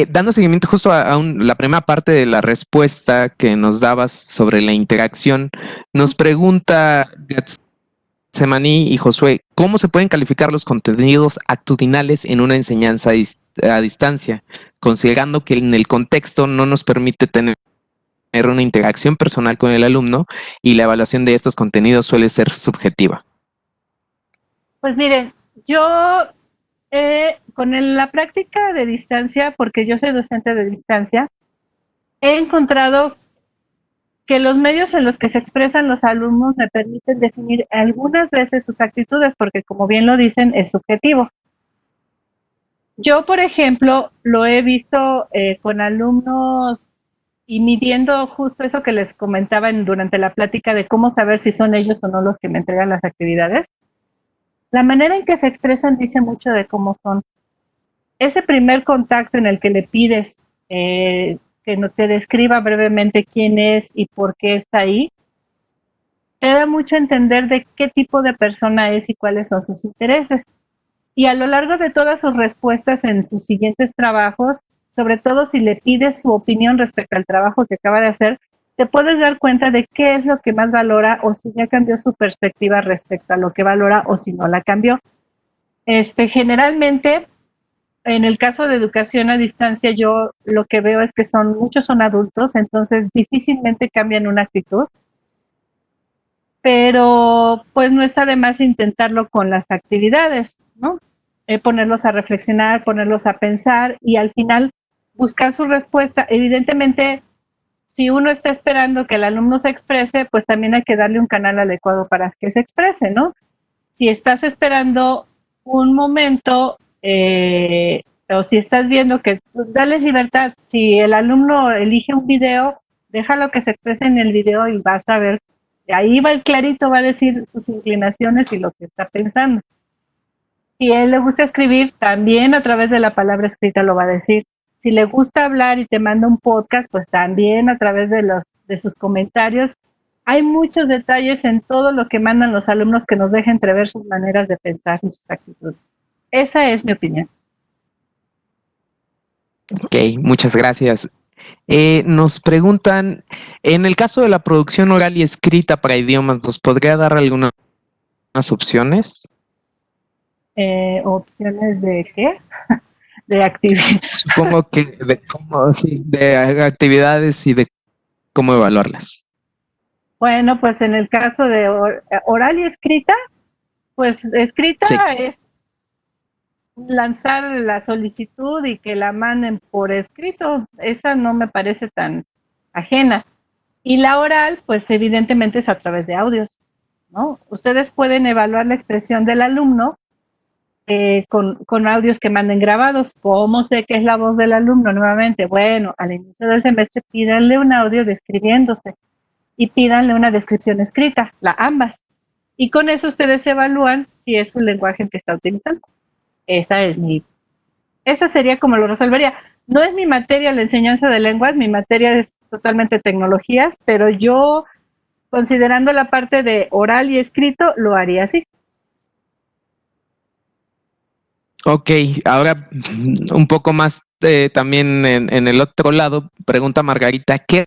Dando seguimiento justo a la primera parte de la respuesta que nos dabas sobre la interacción, nos pregunta Semaní y Josué, ¿cómo se pueden calificar los contenidos actitudinales en una enseñanza a distancia, considerando que en el contexto no nos permite tener una interacción personal con el alumno y la evaluación de estos contenidos suele ser subjetiva? Pues miren, yo con la práctica de distancia, porque yo soy docente de distancia, he encontrado que los medios en los que se expresan los alumnos me permiten definir algunas veces sus actitudes, porque como bien lo dicen, es subjetivo. Yo, por ejemplo, lo he visto con alumnos y midiendo justo eso que les comentaba durante la plática de cómo saber si son ellos o no los que me entregan las actividades. La manera en que se expresan dice mucho de cómo son. Ese primer contacto en el que le pides que no te describa brevemente quién es y por qué está ahí, te da mucho a entender de qué tipo de persona es y cuáles son sus intereses. Y a lo largo de todas sus respuestas en sus siguientes trabajos, sobre todo si le pides su opinión respecto al trabajo que acaba de hacer, te puedes dar cuenta de qué es lo que más valora o si ya cambió su perspectiva respecto a lo que valora o si no la cambió. Generalmente, en el caso de educación a distancia, yo lo que veo es que muchos son adultos, entonces difícilmente cambian una actitud, pero pues no está de más intentarlo con las actividades, ¿no? Ponerlos a reflexionar, ponerlos a pensar y al final buscar su respuesta. Evidentemente, si uno está esperando que el alumno se exprese, pues también hay que darle un canal adecuado para que se exprese, ¿no? Si estás esperando un momento o si estás viendo que dale libertad, si el alumno elige un video, déjalo que se exprese en el video y vas a ver, ahí va el clarito, va a decir sus inclinaciones y lo que está pensando. Si a él le gusta escribir, también a través de la palabra escrita lo va a decir. Si le gusta hablar y te manda un podcast, pues también a través de sus comentarios. Hay muchos detalles en todo lo que mandan los alumnos que nos deja entrever sus maneras de pensar y sus actitudes. Esa es mi opinión. Ok, muchas gracias. Nos preguntan, en el caso de la producción oral y escrita para idiomas, ¿nos podría dar algunas opciones? ¿Opciones de qué? De actividades. Supongo que de actividades y de cómo evaluarlas. Bueno, pues en el caso de oral y escrita, pues escrita sí. Es lanzar la solicitud y que la manden por escrito. Esa no me parece tan ajena. Y la oral, pues evidentemente es a través de audios, ¿no? Ustedes pueden evaluar la expresión del alumno con audios que manden grabados. ¿Cómo sé que es la voz del alumno? Nuevamente, bueno, al inicio del semestre pídanle un audio describiéndose y pídanle una descripción escrita, ambas. Y con eso ustedes evalúan si es un lenguaje el que está utilizando. Esa sería como lo resolvería. No es mi materia la enseñanza de lenguas, mi materia es totalmente tecnologías, pero yo, considerando la parte de oral y escrito, lo haría así. Ok, ahora un poco más también en el otro lado, pregunta Margarita, ¿qué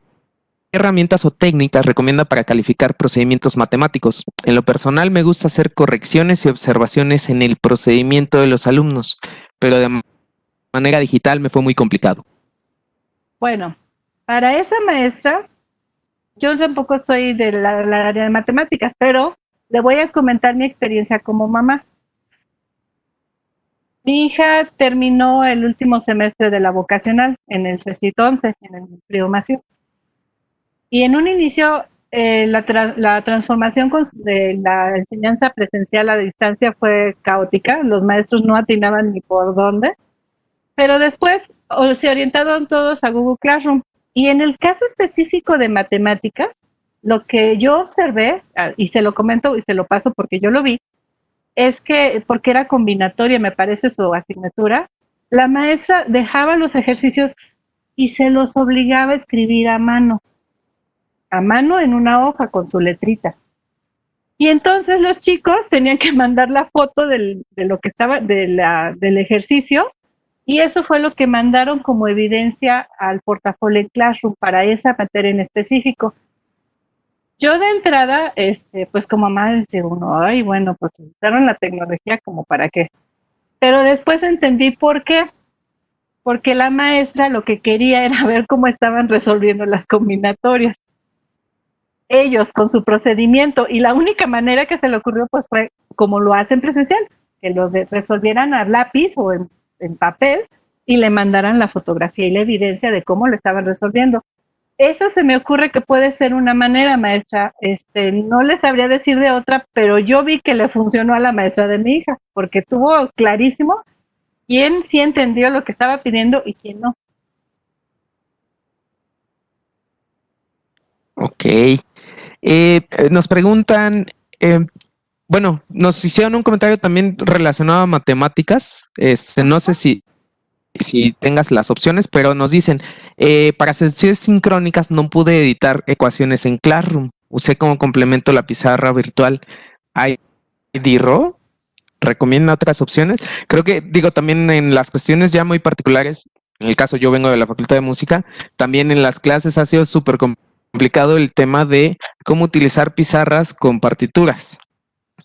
herramientas o técnicas recomienda para calificar procedimientos matemáticos? En lo personal me gusta hacer correcciones y observaciones en el procedimiento de los alumnos, pero de manera digital me fue muy complicado. Bueno, para esa maestra, yo tampoco estoy de la área de matemáticas, pero le voy a comentar mi experiencia como mamá. Mi hija terminó el último semestre de la vocacional en el CECIT 11, en el Priomación. Y en un inicio, la transformación de la enseñanza presencial a distancia fue caótica. Los maestros no atinaban ni por dónde. Pero después se orientaron todos a Google Classroom. Y en el caso específico de matemáticas, lo que yo observé, y se lo comento y se lo paso porque yo lo vi, es que, porque era combinatoria, me parece, su asignatura, la maestra dejaba los ejercicios y se los obligaba a escribir a mano en una hoja con su letrita. Y entonces los chicos tenían que mandar la foto de lo que estaba, del ejercicio, y eso fue lo que mandaron como evidencia al portafolio en Classroom para esa materia en específico. Yo de entrada, pues como mamá decía uno, ay, bueno, pues usaron la tecnología como para qué. Pero después entendí por qué. Porque la maestra lo que quería era ver cómo estaban resolviendo las combinatorias. Ellos con su procedimiento, y la única manera que se le ocurrió pues fue como lo hacen presencial, que lo resolvieran a lápiz o en papel y le mandaran la fotografía y la evidencia de cómo lo estaban resolviendo. Eso se me ocurre que puede ser una manera, maestra. No les sabría decir de otra, pero yo vi que le funcionó a la maestra de mi hija, porque tuvo clarísimo quién sí entendió lo que estaba pidiendo y quién no. Ok. Nos preguntan, bueno, nos hicieron un comentario también relacionado a matemáticas. No sé si tengas las opciones, pero nos dicen, para sesiones sincrónicas no pude editar ecuaciones en Classroom. Usé como complemento la pizarra virtual. ¿IDRO? ¿Recomienda otras opciones? Creo que, digo, también en las cuestiones ya muy particulares, en el caso yo vengo de la Facultad de Música, también en las clases ha sido súper complicado el tema de cómo utilizar pizarras con partituras.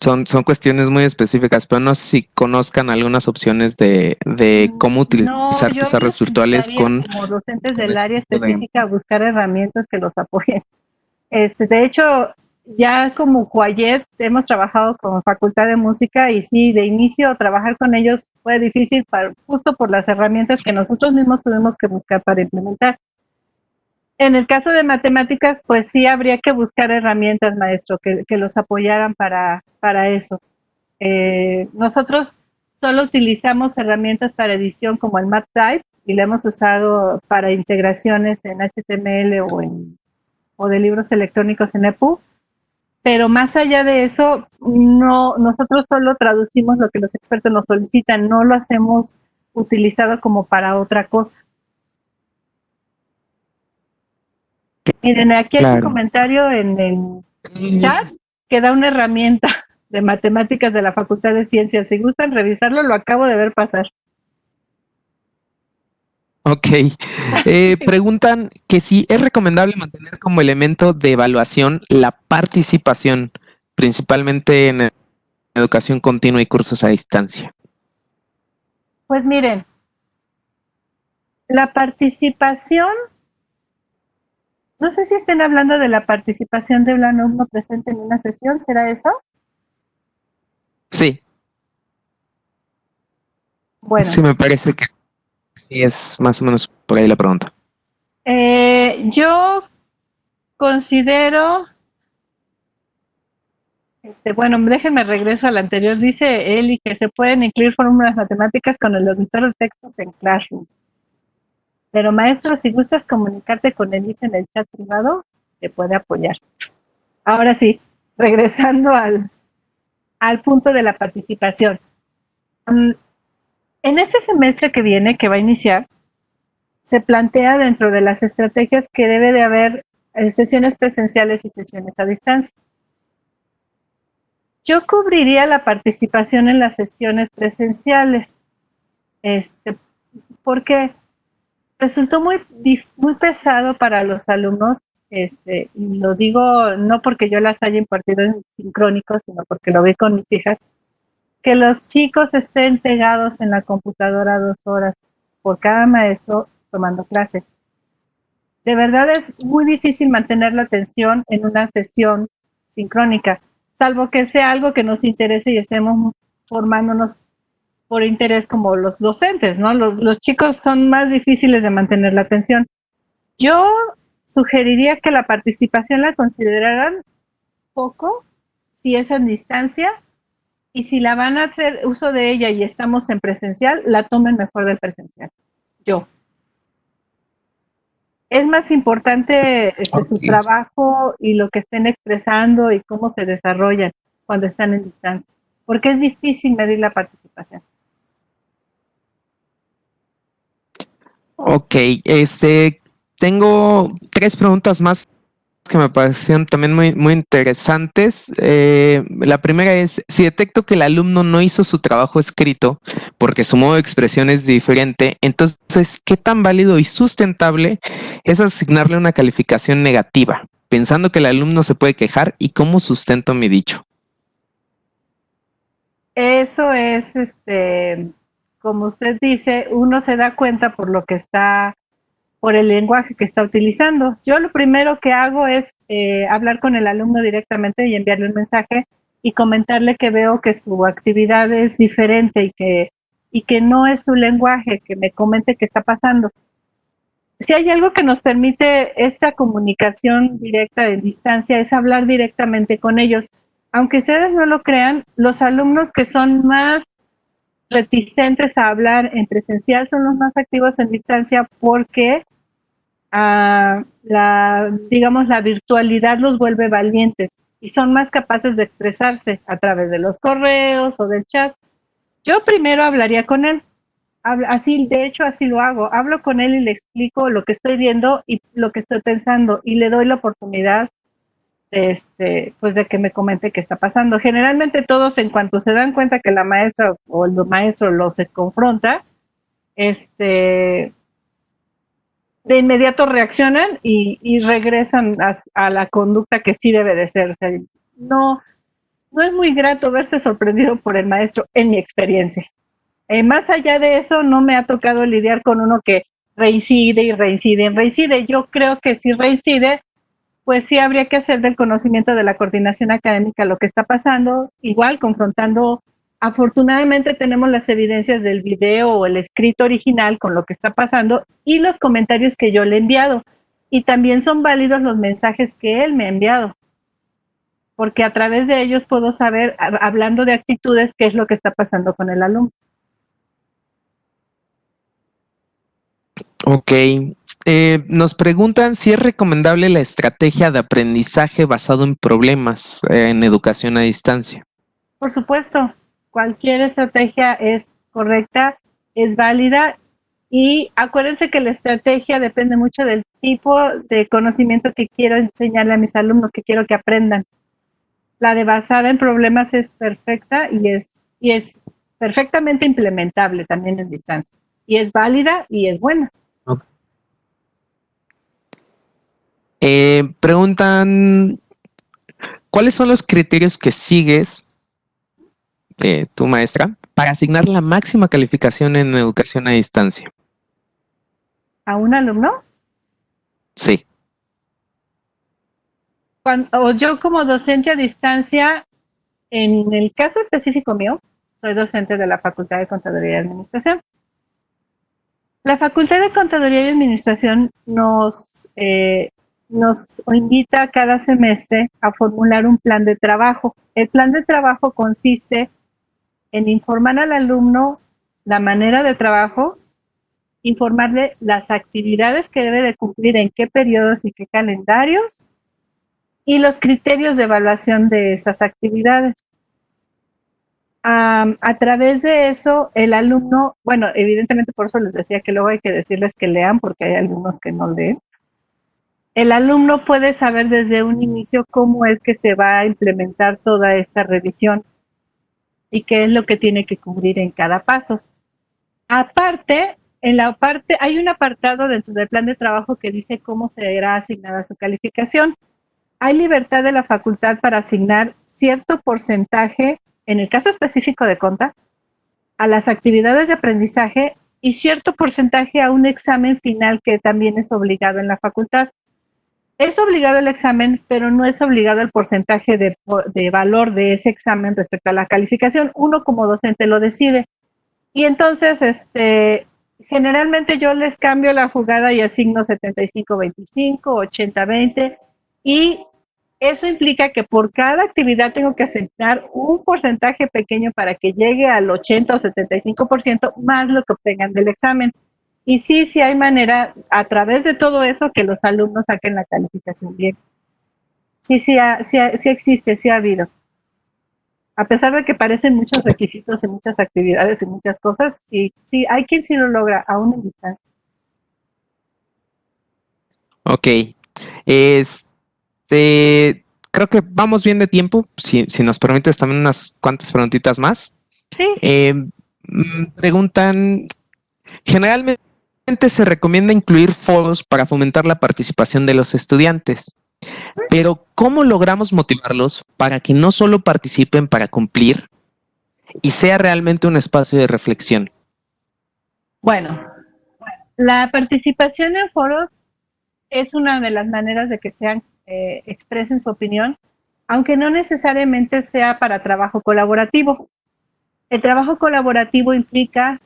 Son cuestiones muy específicas, pero no sé si conozcan algunas opciones de cómo No, utilizar yo pizarras les virtuales invitaría con como docentes del este área tipo de... específica a buscar herramientas que los apoyen. De hecho, ya como Cuayet hemos trabajado con Facultad de Música y sí, de inicio trabajar con ellos fue difícil justo por las herramientas que nosotros mismos tuvimos que buscar para implementar. En el caso de matemáticas, pues sí habría que buscar herramientas, maestro, que los apoyaran para eso. Nosotros solo utilizamos herramientas para edición como el MathType y lo hemos usado para integraciones en HTML o de libros electrónicos en EPUB, pero más allá de eso, no, nosotros solo traducimos lo que los expertos nos solicitan, no lo hacemos utilizado como para otra cosa. Miren, aquí hay un Claro. comentario en el chat que da una herramienta de matemáticas de la Facultad de Ciencias. Si gustan revisarlo, lo acabo de ver pasar. Ok. Preguntan que si es recomendable mantener como elemento de evaluación la participación, principalmente en educación continua y cursos a distancia. Pues miren, la participación, no sé si estén hablando de la participación de un alumno presente en una sesión, ¿será eso? Sí. Bueno. Sí, me parece que sí es más o menos por ahí la pregunta. Yo considero, bueno, déjenme regreso al anterior. Dice Eli que se pueden incluir fórmulas matemáticas con el editor de textos en Classroom. Pero maestro, si gustas comunicarte con Elise en el chat privado, te puede apoyar. Ahora sí, regresando al punto de la participación. En este semestre que viene, que va a iniciar, se plantea dentro de las estrategias que debe de haber sesiones presenciales y sesiones a distancia. Yo cubriría la participación en las sesiones presenciales, porque resultó muy pesado para los alumnos, y lo digo no porque yo las haya impartido en sincrónico, sino porque lo vi con mis hijas, que los chicos estén pegados en la computadora 2 horas por cada maestro tomando clase. De verdad es muy difícil mantener la atención en una sesión sincrónica, salvo que sea algo que nos interese y estemos formándonos por interés como los docentes, ¿no? Los chicos son más difíciles de mantener la atención. Yo sugeriría que la participación la consideraran poco si es en distancia y si la van a hacer uso de ella y estamos en presencial, la tomen mejor del presencial. Yo. Es más importante su trabajo y lo que estén expresando y cómo se desarrollan cuando están en distancia, porque es difícil medir la participación. Ok, tengo 3 preguntas más que me parecieron también muy, muy interesantes. La primera es, si detecto que el alumno no hizo su trabajo escrito porque su modo de expresión es diferente, entonces, ¿qué tan válido y sustentable es asignarle una calificación negativa, pensando que el alumno se puede quejar y cómo sustento mi dicho? Eso es, como usted dice, uno se da cuenta por el lenguaje que está utilizando. Yo lo primero que hago es hablar con el alumno directamente y enviarle un mensaje y comentarle que veo que su actividad es diferente y que no es su lenguaje, que me comente qué está pasando. si hay algo que nos permite esta comunicación directa en distancia es hablar directamente con ellos. Aunque ustedes no lo crean, los alumnos que son más reticentes a hablar en presencial son los más activos en distancia porque digamos, la virtualidad los vuelve valientes y son más capaces de expresarse a través de los correos o del chat. Yo primero hablaría con él. Así, de hecho, así lo hago. Hablo con él y le explico lo que estoy viendo y lo que estoy pensando y le doy la oportunidad pues de que me comente qué está pasando. Generalmente todos, en cuanto se dan cuenta que la maestra o el maestro los confronta, de inmediato reaccionan y regresan a la conducta que sí debe de ser. O sea, no es muy grato verse sorprendido por el maestro, en mi experiencia. Más allá de eso, no me ha tocado lidiar con uno que reincide y reincide y reincide. Yo creo que si reincide, pues sí habría que hacer del conocimiento de la coordinación académica lo que está pasando, igual confrontando. Afortunadamente tenemos las evidencias del video o el escrito original con lo que está pasando y los comentarios que yo le he enviado. Y también son válidos los mensajes que él me ha enviado, porque a través de ellos puedo saber, hablando de actitudes, qué es lo que está pasando con el alumno. Ok. Nos preguntan si es recomendable la estrategia de aprendizaje basado en problemas en educación a distancia. Por supuesto, cualquier estrategia es correcta, es válida y acuérdense que la estrategia depende mucho del tipo de conocimiento que quiero enseñarle a mis alumnos, que quiero que aprendan. La de basada en problemas es perfecta y es perfectamente implementable también en distancia. Y es válida y es buena. Preguntan, ¿cuáles son los criterios que sigues, tu maestra, para asignar la máxima calificación en educación a distancia? ¿A un alumno? Sí. O yo como docente a distancia, en el caso específico mío, soy docente de la Facultad de Contaduría y Administración. La Facultad de Contaduría y Administración nos invita cada semestre a formular un plan de trabajo. El plan de trabajo consiste en informar al alumno la manera de trabajo, informarle las actividades que debe de cumplir, en qué periodos y qué calendarios, y los criterios de evaluación de esas actividades. A través de eso, el alumno, bueno, evidentemente por eso les decía que luego hay que decirles que lean, porque hay alumnos que no leen. El alumno puede saber desde un inicio cómo es que se va a implementar toda esta revisión y qué es lo que tiene que cubrir en cada paso. Aparte, hay un apartado dentro del plan de trabajo que dice cómo será asignada su calificación. Hay libertad de la facultad para asignar cierto porcentaje, en el caso específico de Conta, a las actividades de aprendizaje y cierto porcentaje a un examen final que también es obligado en la facultad. Es obligado el examen, pero no es obligado el porcentaje de valor de ese examen respecto a la calificación. Uno como docente lo decide. Y entonces, generalmente yo les cambio la jugada y asigno 75-25, 80-20, y eso implica que por cada actividad tengo que asignar un porcentaje pequeño para que llegue al 80 o 75% más lo que obtengan del examen. Y sí hay manera, a través de todo eso, que los alumnos saquen la calificación bien. Sí existe, sí ha habido. A pesar de que parecen muchos requisitos en muchas actividades y muchas cosas, sí hay quien sí lo logra, aún en distancia. Ok. Creo que vamos bien de tiempo. Si nos permites también unas cuantas preguntitas más. Sí. Preguntan, generalmente se recomienda incluir foros para fomentar la participación de los estudiantes, pero ¿cómo logramos motivarlos para que no solo participen para cumplir y sea realmente un espacio de reflexión? Bueno, la participación en foros es una de las maneras de que expresen su opinión, aunque no necesariamente sea para trabajo colaborativo. El trabajo colaborativo implica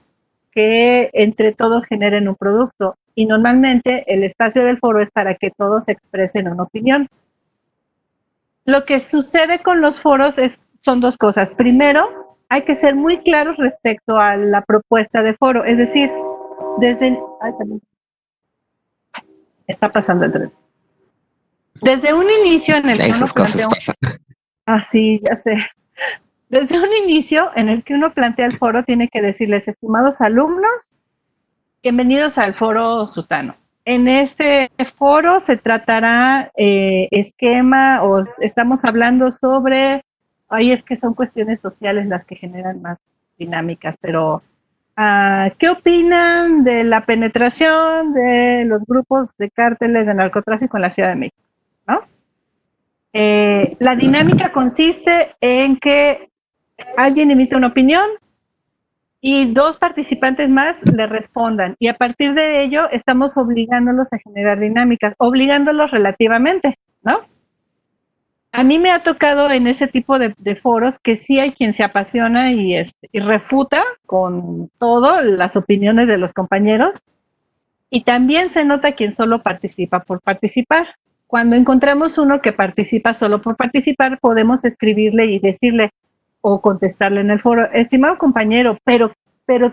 que entre todos generen un producto. Y normalmente el espacio del foro es para que todos expresen una opinión. Lo que sucede con los foros son dos cosas. Primero, hay que ser muy claros respecto a la propuesta de foro. Es decir, está pasando el tren. Desde un inicio en el que Esas cosas pasan. Sí, ya sé. Desde un inicio en el que uno plantea el foro, tiene que decirles, estimados alumnos, bienvenidos al foro Sutano. En este foro se tratará esquema, o estamos hablando sobre, es que son cuestiones sociales las que generan más dinámicas, pero ¿qué opinan de la penetración de los grupos de cárteles de narcotráfico en la Ciudad de México? ¿No? La dinámica consiste en que alguien emite una opinión y dos participantes más le respondan, y a partir de ello estamos obligándolos a generar dinámicas, obligándolos relativamente, ¿no? A mí me ha tocado en ese tipo de foros que sí hay quien se apasiona y refuta con todo las opiniones de los compañeros, y también se nota quien solo participa por participar. Cuando encontramos uno que participa solo por participar, podemos escribirle y decirle o contestarle en el foro, estimado compañero, pero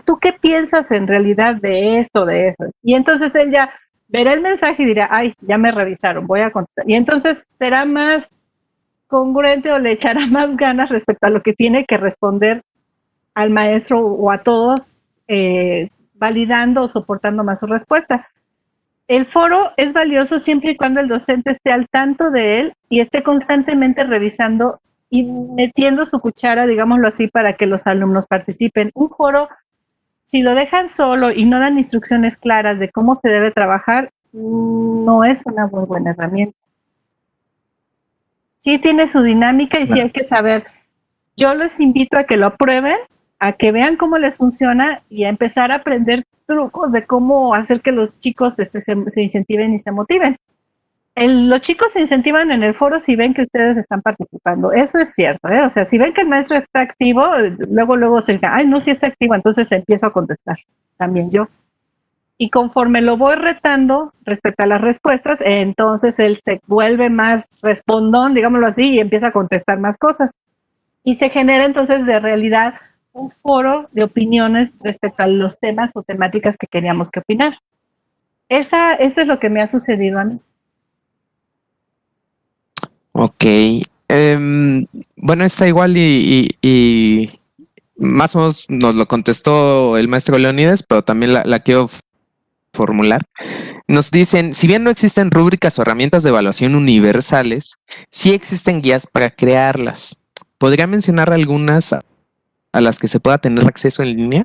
¿tú qué piensas en realidad de esto, de eso? Y entonces él ya verá el mensaje y dirá, ay, ya me revisaron, voy a contestar. Y entonces será más congruente o le echará más ganas respecto a lo que tiene que responder al maestro o a todos, validando o soportando más su respuesta. El foro es valioso siempre y cuando el docente esté al tanto de él y esté constantemente revisando y metiendo su cuchara, digámoslo así, para que los alumnos participen. Un foro, si lo dejan solo y no dan instrucciones claras de cómo se debe trabajar, no es una muy buena herramienta. Sí tiene su dinámica y sí hay que saber. Yo les invito a que lo prueben, a que vean cómo les funciona y a empezar a aprender trucos de cómo hacer que los chicos se incentiven y se motiven. Los chicos se incentivan en el foro si ven que ustedes están participando. Eso es cierto, ¿eh? O sea, si ven que el maestro está activo, luego se dice, ay, no, sí está activo, entonces empiezo a contestar, también yo. Y conforme lo voy retando respecto a las respuestas, entonces él se vuelve más respondón, digámoslo así, y empieza a contestar más cosas. Y se genera entonces de realidad un foro de opiniones respecto a los temas o temáticas que queríamos que opinar. Eso es lo que me ha sucedido a mí. Ok. Bueno, está igual y más o menos nos lo contestó el maestro Leónidas, pero también la quiero formular. Nos dicen, si bien no existen rúbricas o herramientas de evaluación universales, sí existen guías para crearlas. ¿Podría mencionar algunas a las que se pueda tener acceso en línea?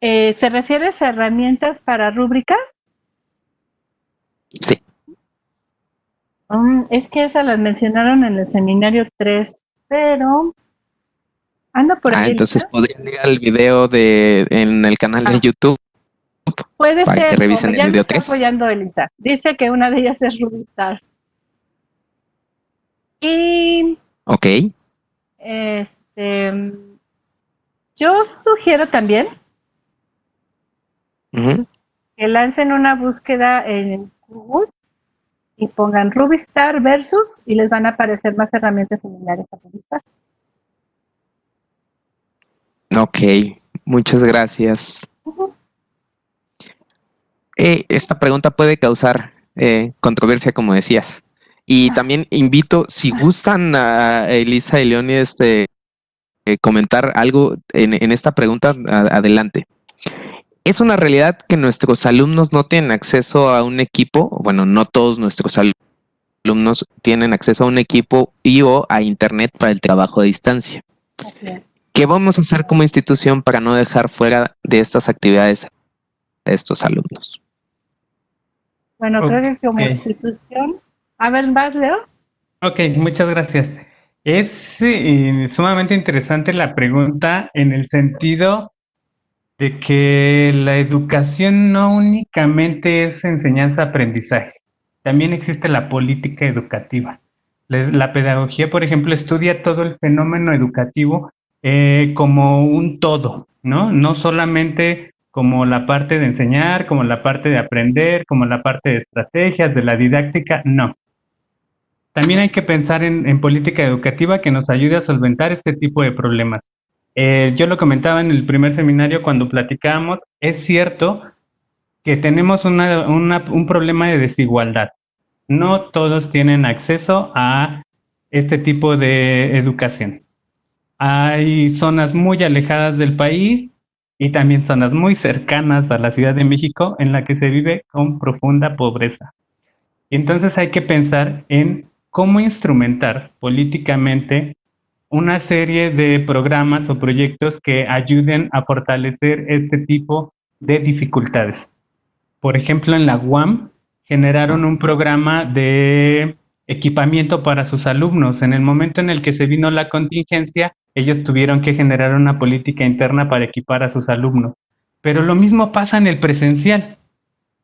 ¿Se refiere a herramientas para rúbricas? Sí. Es que esas las mencionaron en el seminario 3, pero anda por ahí. Entonces podrían ir al video en el canal de YouTube. Puede para ser, que revisen ya el me video está 3. apoyando Elisa. Dice que una de ellas es Rubistar. Y Ok. yo sugiero también Uh-huh. que lancen una búsqueda en Google y pongan Rubistar versus y les van a aparecer más herramientas similares a Rubistar. Ok, muchas gracias. Uh-huh. Esta pregunta puede causar controversia, como decías. Y también invito, si gustan a Elisa y Leónidas comentar algo en esta pregunta, adelante. ¿Es una realidad que nuestros alumnos no tienen acceso a un equipo? Bueno, no todos nuestros alumnos tienen acceso a un equipo o a internet para el trabajo a distancia. Okay. ¿Qué vamos a hacer como institución para no dejar fuera de estas actividades a estos alumnos? Bueno, creo que como institución... A ver, ¿vas, Leo? Ok, muchas gracias. Es sumamente interesante la pregunta en el sentido de que la educación no únicamente es enseñanza-aprendizaje, también existe la política educativa. La pedagogía, por ejemplo, estudia todo el fenómeno educativo como un todo. ¿no? No solamente como la parte de enseñar, como la parte de aprender, como la parte de estrategias, de la didáctica, no. También hay que pensar en política educativa que nos ayude a solventar este tipo de problemas. Yo lo comentaba en el primer seminario cuando platicábamos, es cierto que tenemos un problema de desigualdad. No todos tienen acceso a este tipo de educación. Hay zonas muy alejadas del país y también zonas muy cercanas a la Ciudad de México en la que se vive con profunda pobreza. Y entonces hay que pensar en cómo instrumentar políticamente una serie de programas o proyectos que ayuden a fortalecer este tipo de dificultades. Por ejemplo, en la UAM generaron un programa de equipamiento para sus alumnos. En el momento en el que se vino la contingencia, ellos tuvieron que generar una política interna para equipar a sus alumnos. Pero lo mismo pasa en el presencial.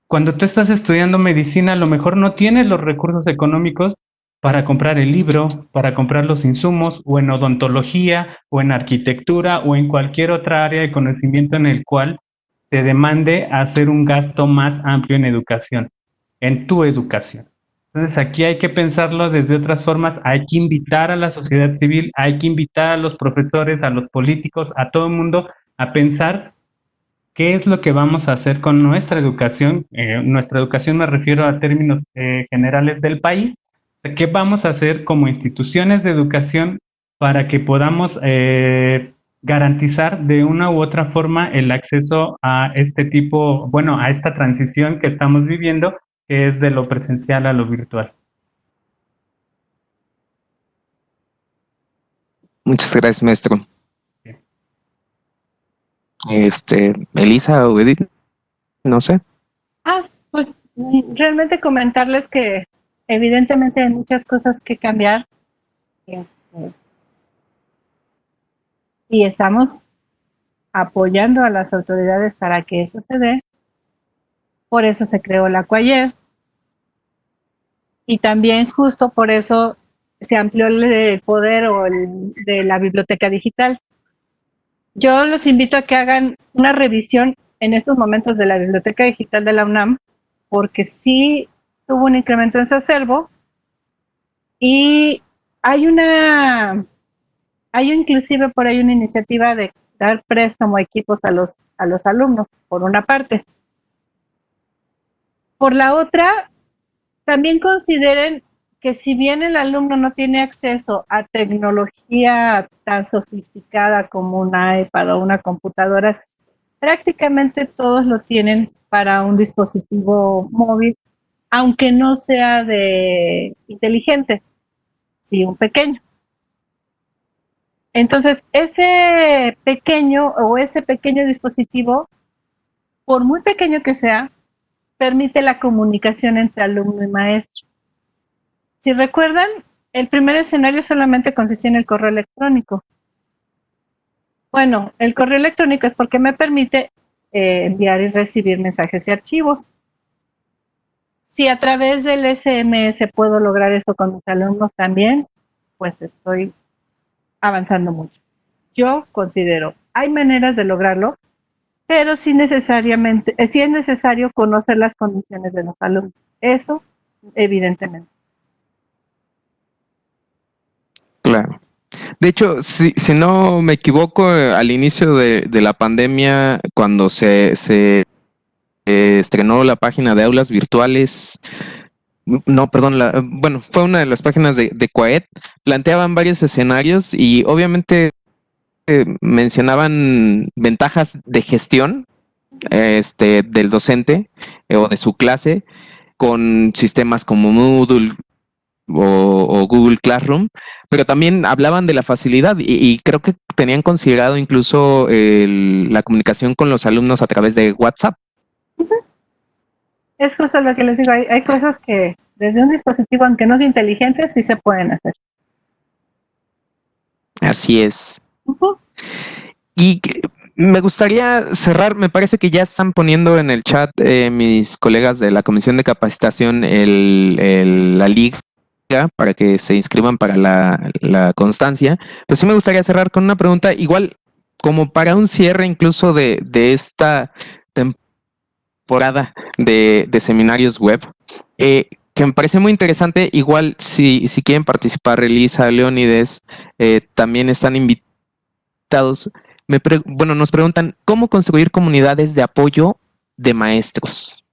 Cuando tú estás estudiando medicina, a lo mejor no tienes los recursos económicos para comprar el libro, para comprar los insumos, o en odontología, o en arquitectura, o en cualquier otra área de conocimiento en el cual te demande hacer un gasto más amplio en educación, en tu educación. Entonces aquí hay que pensarlo desde otras formas, hay que invitar a la sociedad civil, hay que invitar a los profesores, a los políticos, a todo el mundo a pensar qué es lo que vamos a hacer con nuestra educación. Nuestra educación me refiero a términos generales del país. O sea, ¿qué vamos a hacer como instituciones de educación para que podamos garantizar de una u otra forma el acceso a este tipo, bueno, a esta transición que estamos viviendo, que es de lo presencial a lo virtual? Muchas gracias, maestro. Elisa o Edith, no sé. Pues realmente comentarles que evidentemente hay muchas cosas que cambiar y estamos apoyando a las autoridades para que eso se dé. Por eso se creó la CUAYER y también justo por eso se amplió el poder de la biblioteca digital. Yo los invito a que hagan una revisión en estos momentos de la biblioteca digital de la UNAM, porque sí tuvo un incremento en su acervo y hay inclusive por ahí una iniciativa de dar préstamo equipos a los alumnos, por una parte. Por la otra, también consideren que si bien el alumno no tiene acceso a tecnología tan sofisticada como un iPad o una computadora, prácticamente todos lo tienen para un dispositivo móvil, aunque no sea de inteligente, sí, un pequeño. Entonces, ese pequeño dispositivo, por muy pequeño que sea, permite la comunicación entre alumno y maestro. Si recuerdan, el primer escenario solamente consistía en el correo electrónico. Bueno, el correo electrónico es porque me permite enviar y recibir mensajes y archivos. Si a través del SMS puedo lograr esto con mis alumnos también, pues estoy avanzando mucho. Yo considero, hay maneras de lograrlo, pero sí es necesario conocer las condiciones de los alumnos. Eso, evidentemente. Claro. De hecho, si no me equivoco, al inicio de la pandemia, cuando se estrenó la página de aulas virtuales, no, perdón, bueno, fue una de las páginas de CUAED, planteaban varios escenarios y obviamente mencionaban ventajas de gestión del docente o de su clase con sistemas como Moodle o Google Classroom, pero también hablaban de la facilidad y creo que tenían considerado incluso la comunicación con los alumnos a través de WhatsApp. Es justo lo que les digo, hay cosas que desde un dispositivo, aunque no es inteligente, sí se pueden hacer. Así es. Y me gustaría cerrar, me parece que ya están poniendo en el chat mis colegas de la Comisión de Capacitación la liga para que se inscriban para la constancia. Pues sí me gustaría cerrar con una pregunta igual como para un cierre incluso de esta temporada de seminarios web, que me parece muy interesante. Igual, si quieren participar, Elisa, Leónides, también están invitados. Nos preguntan, ¿cómo construir comunidades de apoyo de maestros?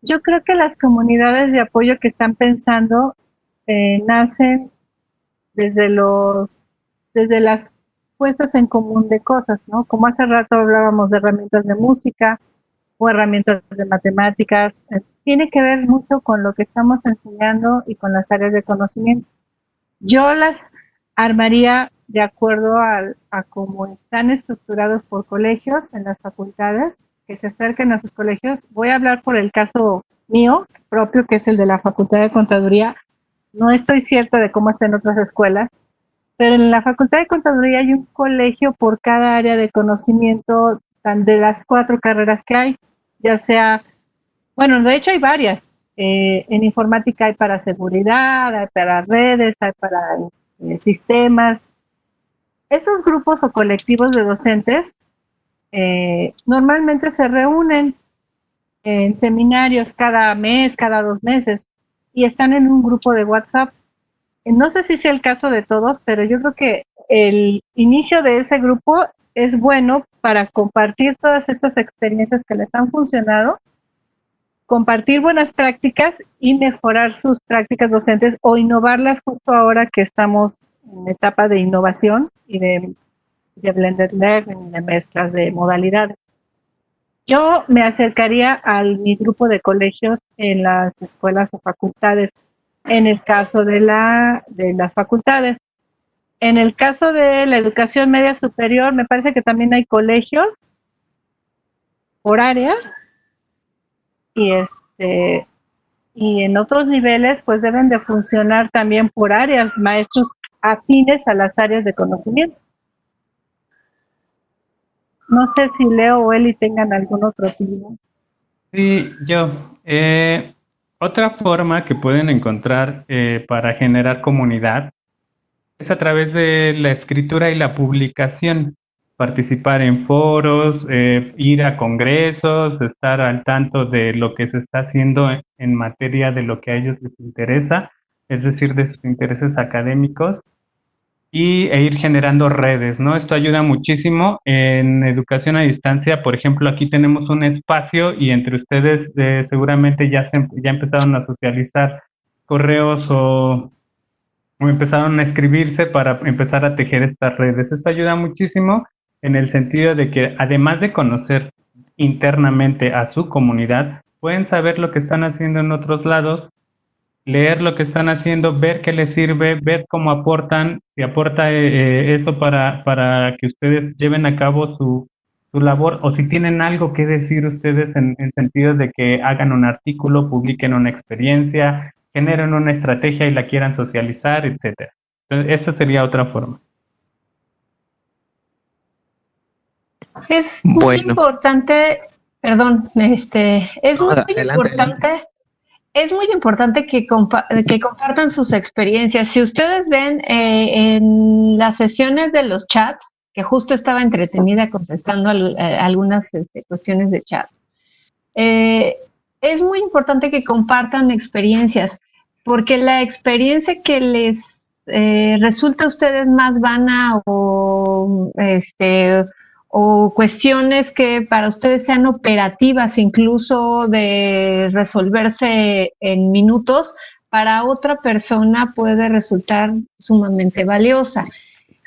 Yo creo que las comunidades de apoyo que están pensando nacen desde las puestas en común de cosas, ¿no? Como hace rato hablábamos de herramientas de música o herramientas de matemáticas, tiene que ver mucho con lo que estamos enseñando y con las áreas de conocimiento. Yo las armaría de acuerdo a cómo están estructurados por colegios en las facultades, que se acerquen a sus colegios. Voy a hablar por el caso mío propio, que es el de la Facultad de Contaduría. No estoy cierta de cómo está en otras escuelas, pero en la Facultad de Contaduría hay un colegio por cada área de conocimiento de las 4 carreras que hay, ya sea, bueno, de hecho hay varias. En informática hay para seguridad, hay para redes, hay para sistemas. Esos grupos o colectivos de docentes normalmente se reúnen en seminarios cada mes, cada 2 meses, y están en un grupo de WhatsApp. No sé si sea el caso de todos, pero yo creo que el inicio de ese grupo es bueno para compartir todas estas experiencias que les han funcionado, compartir buenas prácticas y mejorar sus prácticas docentes o innovarlas justo ahora que estamos en etapa de innovación y de blended learning, de mezclas de modalidades. Yo me acercaría a mi grupo de colegios en las escuelas o facultades, en el caso de las facultades. En el caso de la educación media superior, me parece que también hay colegios por áreas y en otros niveles pues deben de funcionar también por áreas, maestros afines a las áreas de conocimiento. No sé si Leo o Eli tengan algún otro opinión. Sí, yo. Otra forma que pueden encontrar para generar comunidad es a través de la escritura y la publicación. Participar en foros, ir a congresos, estar al tanto de lo que se está haciendo en materia de lo que a ellos les interesa, es decir, de sus intereses académicos, e ir generando redes, ¿no? Esto ayuda muchísimo en educación a distancia. Por ejemplo, aquí tenemos un espacio y entre ustedes seguramente ya empezaron a socializar correos o empezaron a escribirse para empezar a tejer estas redes. Esto ayuda muchísimo en el sentido de que además de conocer internamente a su comunidad, pueden saber lo que están haciendo en otros lados, leer lo que están haciendo, ver qué les sirve, ver cómo aportan, si aporta eso para que ustedes lleven a cabo su labor, o si tienen algo que decir ustedes en sentido de que hagan un artículo, publiquen una experiencia, generen una estrategia y la quieran socializar, etcétera. Entonces, esa sería otra forma. Es muy importante, perdón, es muy importante. Es muy importante que compartan sus experiencias. Si ustedes ven en las sesiones de los chats, que justo estaba entretenida contestando algunas cuestiones de chat, es muy importante que compartan experiencias, porque la experiencia que les resulta a ustedes más vana o cuestiones que para ustedes sean operativas, incluso de resolverse en minutos, para otra persona puede resultar sumamente valiosa.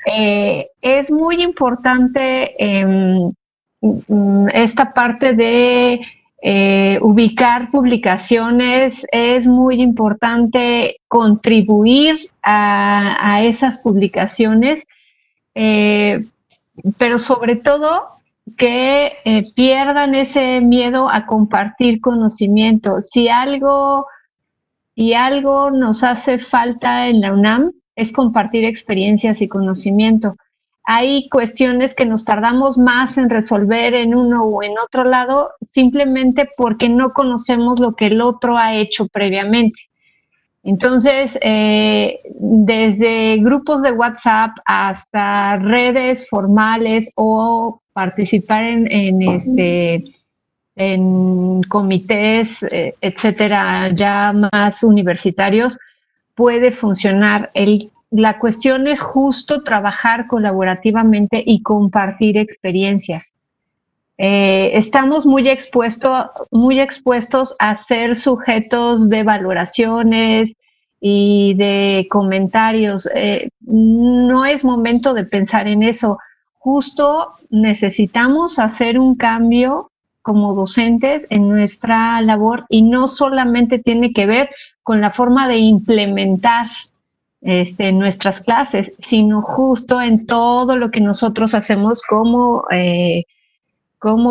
Es muy importante esta parte de ubicar publicaciones, es muy importante contribuir a esas publicaciones, pero sobre todo que pierdan ese miedo a compartir conocimiento. Si algo nos hace falta en la UNAM es compartir experiencias y conocimiento. Hay cuestiones que nos tardamos más en resolver en uno o en otro lado simplemente porque no conocemos lo que el otro ha hecho previamente. Entonces, desde grupos de WhatsApp hasta redes formales o participar en comités, etcétera, ya más universitarios, puede funcionar. La cuestión es justo trabajar colaborativamente y compartir experiencias. Estamos muy expuestos a ser sujetos de valoraciones y de comentarios. No es momento de pensar en eso. Justo necesitamos hacer un cambio como docentes en nuestra labor y no solamente tiene que ver con la forma de implementar nuestras clases, sino justo en todo lo que nosotros hacemos como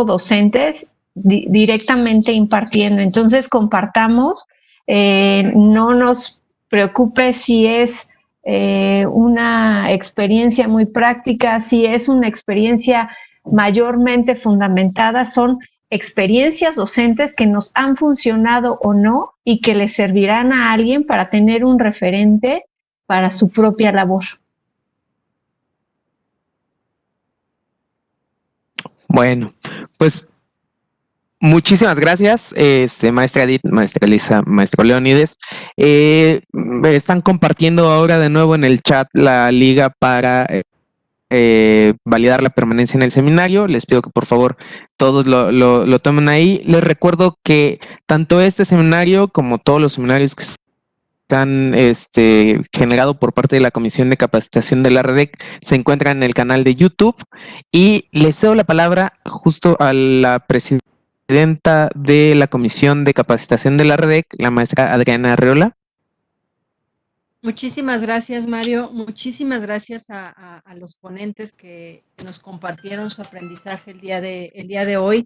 docentes directamente impartiendo. Entonces, compartamos, no nos preocupe si es una experiencia muy práctica, si es una experiencia mayormente fundamentada, son experiencias docentes que nos han funcionado o no y que le servirán a alguien para tener un referente para su propia labor. Bueno, pues muchísimas gracias, maestra Edith, maestra Elisa, maestro Leónides. Están compartiendo ahora de nuevo en el chat la liga para validar la permanencia en el seminario. Les pido que por favor todos lo tomen ahí. Les recuerdo que tanto este seminario como todos los seminarios que están generado por parte de la Comisión de Capacitación de la REDEC se encuentran en el canal de YouTube, y les cedo la palabra justo a la presidenta de la Comisión de Capacitación de la REDEC, la maestra Adriana Arreola. Muchísimas gracias, Mario. Muchísimas gracias a los ponentes que nos compartieron su aprendizaje el día de hoy.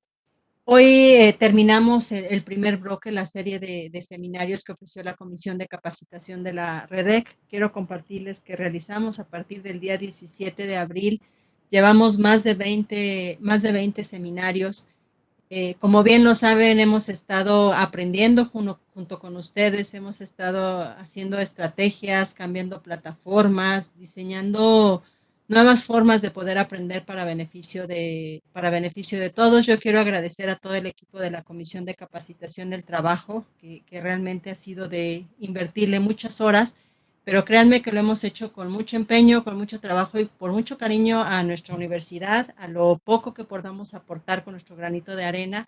Hoy terminamos el primer bloque, la serie de seminarios que ofreció la Comisión de Capacitación de la REDEC. Quiero compartirles que realizamos a partir del día 17 de abril. Llevamos más de 20 seminarios. Como bien lo saben, hemos estado aprendiendo junto con ustedes, hemos estado haciendo estrategias, cambiando plataformas, diseñando nuevas formas de poder aprender para beneficio de todos. Yo quiero agradecer a todo el equipo de la Comisión de Capacitación del Trabajo, que realmente ha sido de invertirle muchas horas, pero créanme que lo hemos hecho con mucho empeño, con mucho trabajo y por mucho cariño a nuestra universidad, a lo poco que podamos aportar con nuestro granito de arena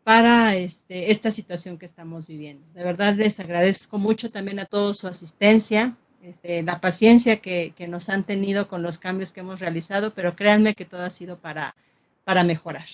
para esta situación que estamos viviendo. De verdad les agradezco mucho también a todos su asistencia, la paciencia que nos han tenido con los cambios que hemos realizado, pero créanme que todo ha sido para mejorar.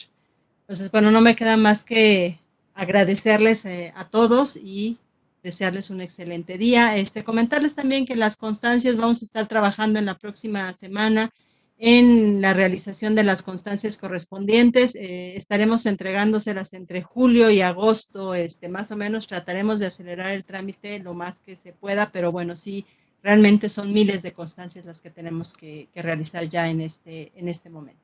Entonces, bueno, no me queda más que agradecerles a todos y desearles un excelente día. Comentarles también que las constancias vamos a estar trabajando en la próxima semana en la realización de las constancias correspondientes. Estaremos entregándoselas entre julio y agosto, más o menos trataremos de acelerar el trámite lo más que se pueda, pero bueno, sí, realmente son miles de constancias las que tenemos que realizar ya en este momento.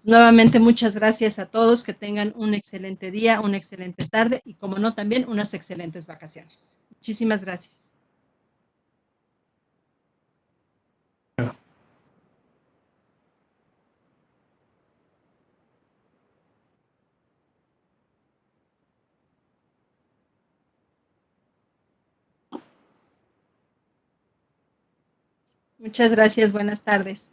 Nuevamente, muchas gracias a todos, que tengan un excelente día, una excelente tarde y, como no, también unas excelentes vacaciones. Muchísimas gracias. Muchas gracias, buenas tardes.